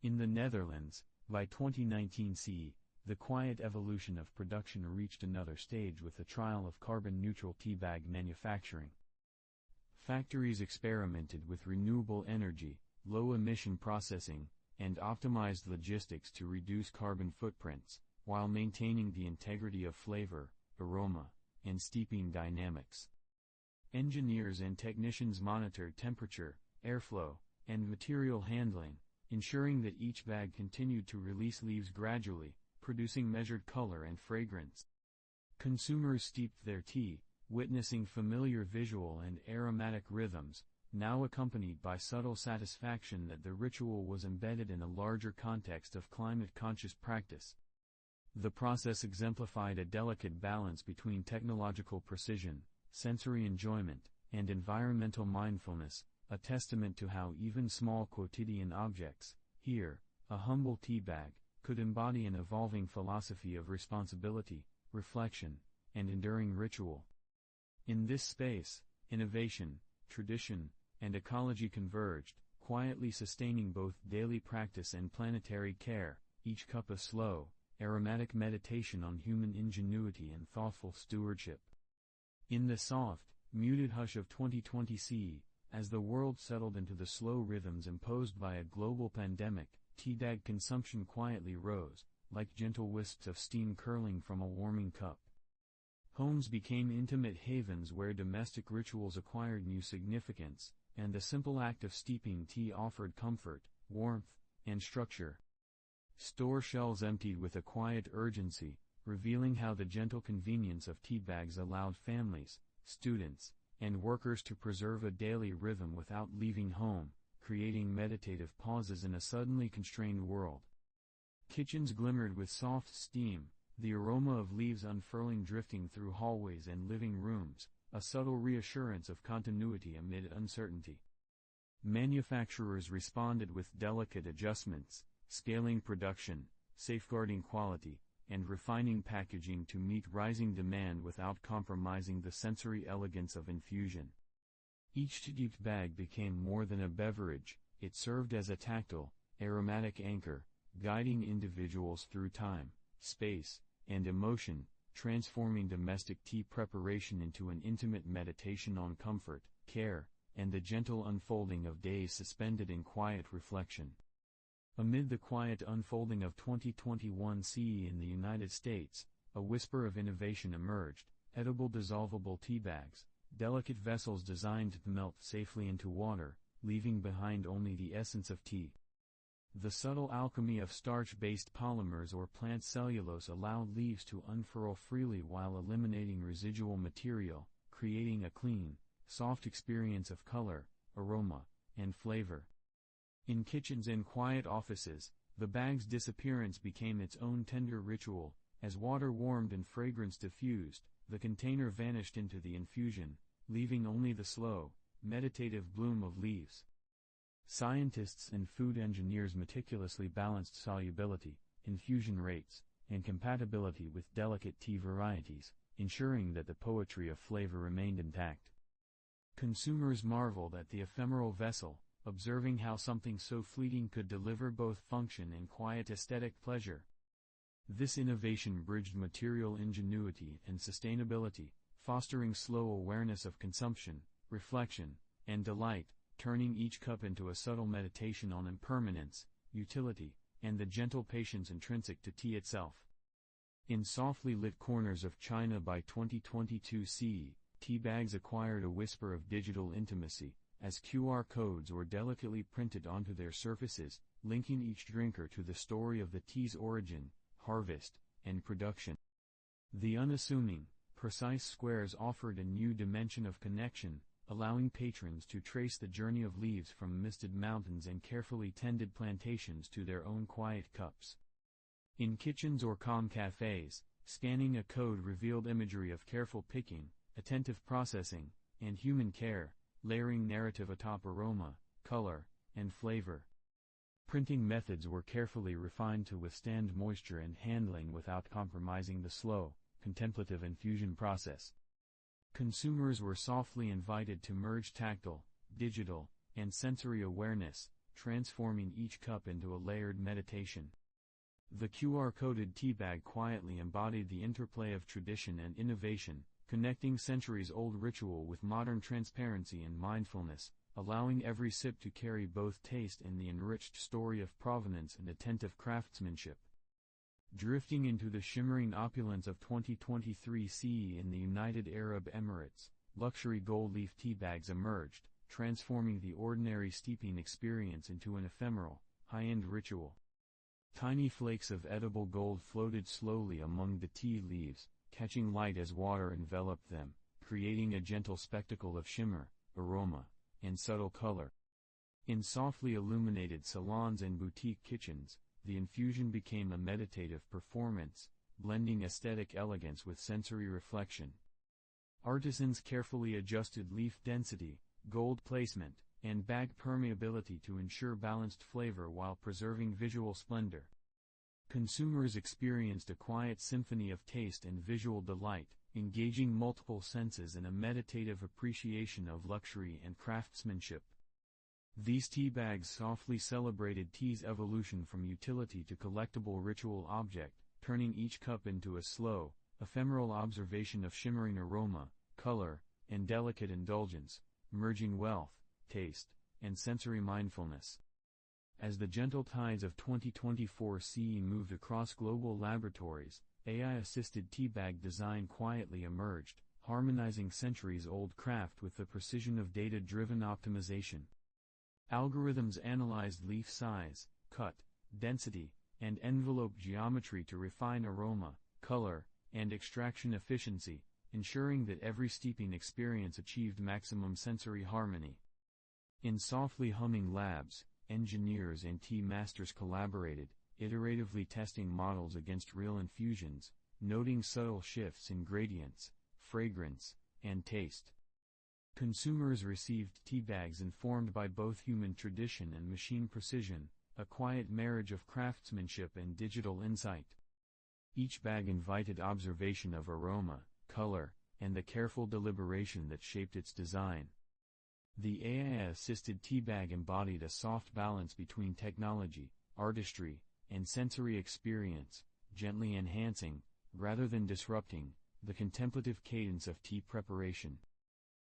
In the Netherlands, by 2019 CE, the quiet evolution of production reached another stage with the trial of carbon-neutral tea bag manufacturing. Factories experimented with renewable energy, low-emission processing, and optimized logistics to reduce carbon footprints, while maintaining the integrity of flavor, aroma, and steeping dynamics. Engineers and technicians monitored temperature, airflow, and material handling, ensuring that each bag continued to release leaves gradually, producing measured color and fragrance. Consumers steeped their tea, witnessing familiar visual and aromatic rhythms, now accompanied by subtle satisfaction that the ritual was embedded in a larger context of climate-conscious practice. The process exemplified a delicate balance between technological precision, sensory enjoyment, and environmental mindfulness, a testament to how even small quotidian objects, here, a humble tea bag, could embody an evolving philosophy of responsibility, reflection, and enduring ritual. In this space, innovation, tradition, and ecology converged, quietly sustaining both daily practice and planetary care, each cup a slow, aromatic meditation on human ingenuity and thoughtful stewardship. In the soft, muted hush of 2020 CE, as the world settled into the slow rhythms imposed by a global pandemic, tea bag consumption quietly rose, like gentle wisps of steam curling from a warming cup. Homes became intimate havens where domestic rituals acquired new significance, and the simple act of steeping tea offered comfort, warmth, and structure. Store shelves emptied with a quiet urgency, revealing how the gentle convenience of tea bags allowed families, students, and workers to preserve a daily rhythm without leaving home, creating meditative pauses in a suddenly constrained world. Kitchens glimmered with soft steam, the aroma of leaves unfurling drifting through hallways and living rooms, a subtle reassurance of continuity amid uncertainty. Manufacturers responded with delicate adjustments, scaling production, safeguarding quality, and refining packaging to meet rising demand without compromising the sensory elegance of infusion. Each steeped bag became more than a beverage, it served as a tactile, aromatic anchor, guiding individuals through time, space, and emotion, transforming domestic tea preparation into an intimate meditation on comfort, care, and the gentle unfolding of days suspended in quiet reflection. Amid the quiet unfolding of 2021 CE in the United States, a whisper of innovation emerged: edible dissolvable tea bags, delicate vessels designed to melt safely into water, leaving behind only the essence of tea. The subtle alchemy of starch-based polymers or plant cellulose allowed leaves to unfurl freely while eliminating residual material, creating a clean, soft experience of color, aroma, and flavor. In kitchens and quiet offices, the bag's disappearance became its own tender ritual. As water warmed and fragrance diffused, the container vanished into the infusion, leaving only the slow, meditative bloom of leaves. Scientists and food engineers meticulously balanced solubility, infusion rates, and compatibility with delicate tea varieties, ensuring that the poetry of flavor remained intact. Consumers marveled at the ephemeral vessel, observing how something so fleeting could deliver both function and quiet aesthetic pleasure. This innovation bridged material ingenuity and sustainability, fostering slow awareness of consumption, reflection, and delight, turning each cup into a subtle meditation on impermanence, utility, and the gentle patience intrinsic to tea itself. In softly lit corners of China by 2022 CE, tea bags acquired a whisper of digital intimacy, as QR codes were delicately printed onto their surfaces, linking each drinker to the story of the tea's origin, harvest, and production. The unassuming, precise squares offered a new dimension of connection, allowing patrons to trace the journey of leaves from misted mountains and carefully tended plantations to their own quiet cups. In kitchens or calm cafes, scanning a code revealed imagery of careful picking, attentive processing, and human care, layering narrative atop aroma, color, and flavor. Printing methods were carefully refined to withstand moisture and handling without compromising the slow, contemplative infusion process. Consumers were softly invited to merge tactile, digital, and sensory awareness, transforming each cup into a layered meditation. The QR-coded tea bag quietly embodied the interplay of tradition and innovation, connecting centuries-old ritual with modern transparency and mindfulness, allowing every sip to carry both taste and the enriched story of provenance and attentive craftsmanship. Drifting into the shimmering opulence of 2023 CE in the United Arab Emirates, luxury gold leaf tea bags emerged, transforming the ordinary steeping experience into an ephemeral, high-end ritual. Tiny flakes of edible gold floated slowly among the tea leaves, catching light as water enveloped them, creating a gentle spectacle of shimmer, aroma, and subtle color. In softly illuminated salons and boutique kitchens, the infusion became a meditative performance, blending aesthetic elegance with sensory reflection. Artisans carefully adjusted leaf density, gold placement, and bag permeability to ensure balanced flavor while preserving visual splendor. Consumers experienced a quiet symphony of taste and visual delight, engaging multiple senses in a meditative appreciation of luxury and craftsmanship. These tea bags softly celebrated tea's evolution from utility to collectible ritual object, turning each cup into a slow, ephemeral observation of shimmering aroma, color, and delicate indulgence, merging wealth, taste, and sensory mindfulness. As the gentle tides of 2024 CE moved across global laboratories, AI-assisted teabag design quietly emerged, harmonizing centuries-old craft with the precision of data-driven optimization. Algorithms analyzed leaf size, cut, density, and envelope geometry to refine aroma, color, and extraction efficiency, ensuring that every steeping experience achieved maximum sensory harmony. In softly humming labs, engineers and tea masters collaborated, iteratively testing models against real infusions, noting subtle shifts in gradients, fragrance, and taste. Consumers received teabags informed by both human tradition and machine precision, a quiet marriage of craftsmanship and digital insight. Each bag invited observation of aroma, color, and the careful deliberation that shaped its design. The AI-assisted teabag embodied a soft balance between technology, artistry, and sensory experience, gently enhancing, rather than disrupting, the contemplative cadence of tea preparation.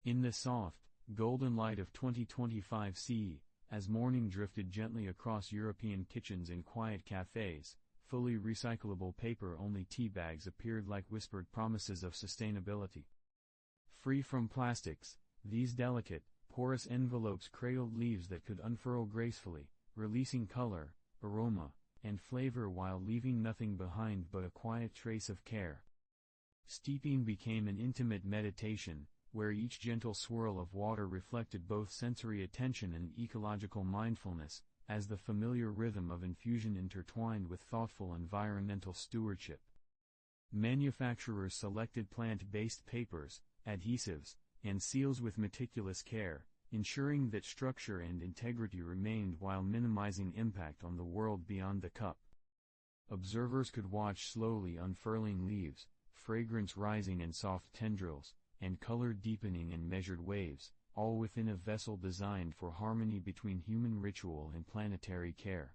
In the soft, golden light of 2025 CE, as morning drifted gently across European kitchens and quiet cafes, fully recyclable paper-only tea bags appeared like whispered promises of sustainability. Free from plastics, these delicate, porous envelopes cradled leaves that could unfurl gracefully, releasing color, aroma, and flavor while leaving nothing behind but a quiet trace of care. Steeping became an intimate meditation, where each gentle swirl of water reflected both sensory attention and ecological mindfulness, as the familiar rhythm of infusion intertwined with thoughtful environmental stewardship. Manufacturers selected plant-based papers, adhesives, and seals with meticulous care, ensuring that structure and integrity remained while minimizing impact on the world beyond the cup. Observers could watch slowly unfurling leaves, fragrance rising in soft tendrils, and color deepening in measured waves, all within a vessel designed for harmony between human ritual and planetary care.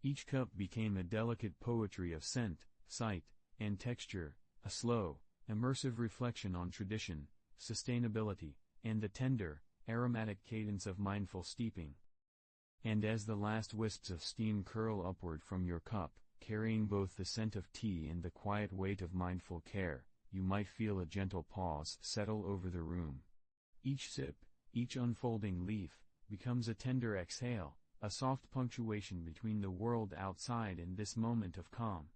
Each cup became a delicate poetry of scent, sight, and texture, a slow, immersive reflection on tradition, sustainability, and the tender, aromatic cadence of mindful steeping. And as the last wisps of steam curl upward from your cup, carrying both the scent of tea and the quiet weight of mindful care, you might feel a gentle pause settle over the room. Each sip, each unfolding leaf, becomes a tender exhale, a soft punctuation between the world outside and this moment of calm.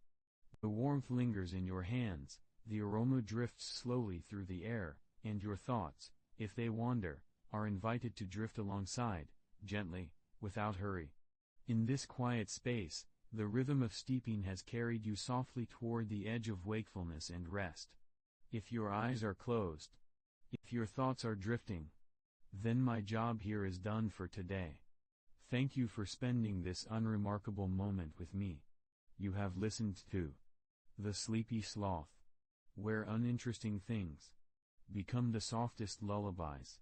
The warmth lingers in your hands, the aroma drifts slowly through the air, and your thoughts, if they wander, are invited to drift alongside, gently, without hurry. In this quiet space, the rhythm of steeping has carried you softly toward the edge of wakefulness and rest. If your eyes are closed, if your thoughts are drifting, then my job here is done for today. Thank you for spending this unremarkable moment with me. You have listened to The Sleepy Sloth, where uninteresting things become the softest lullabies.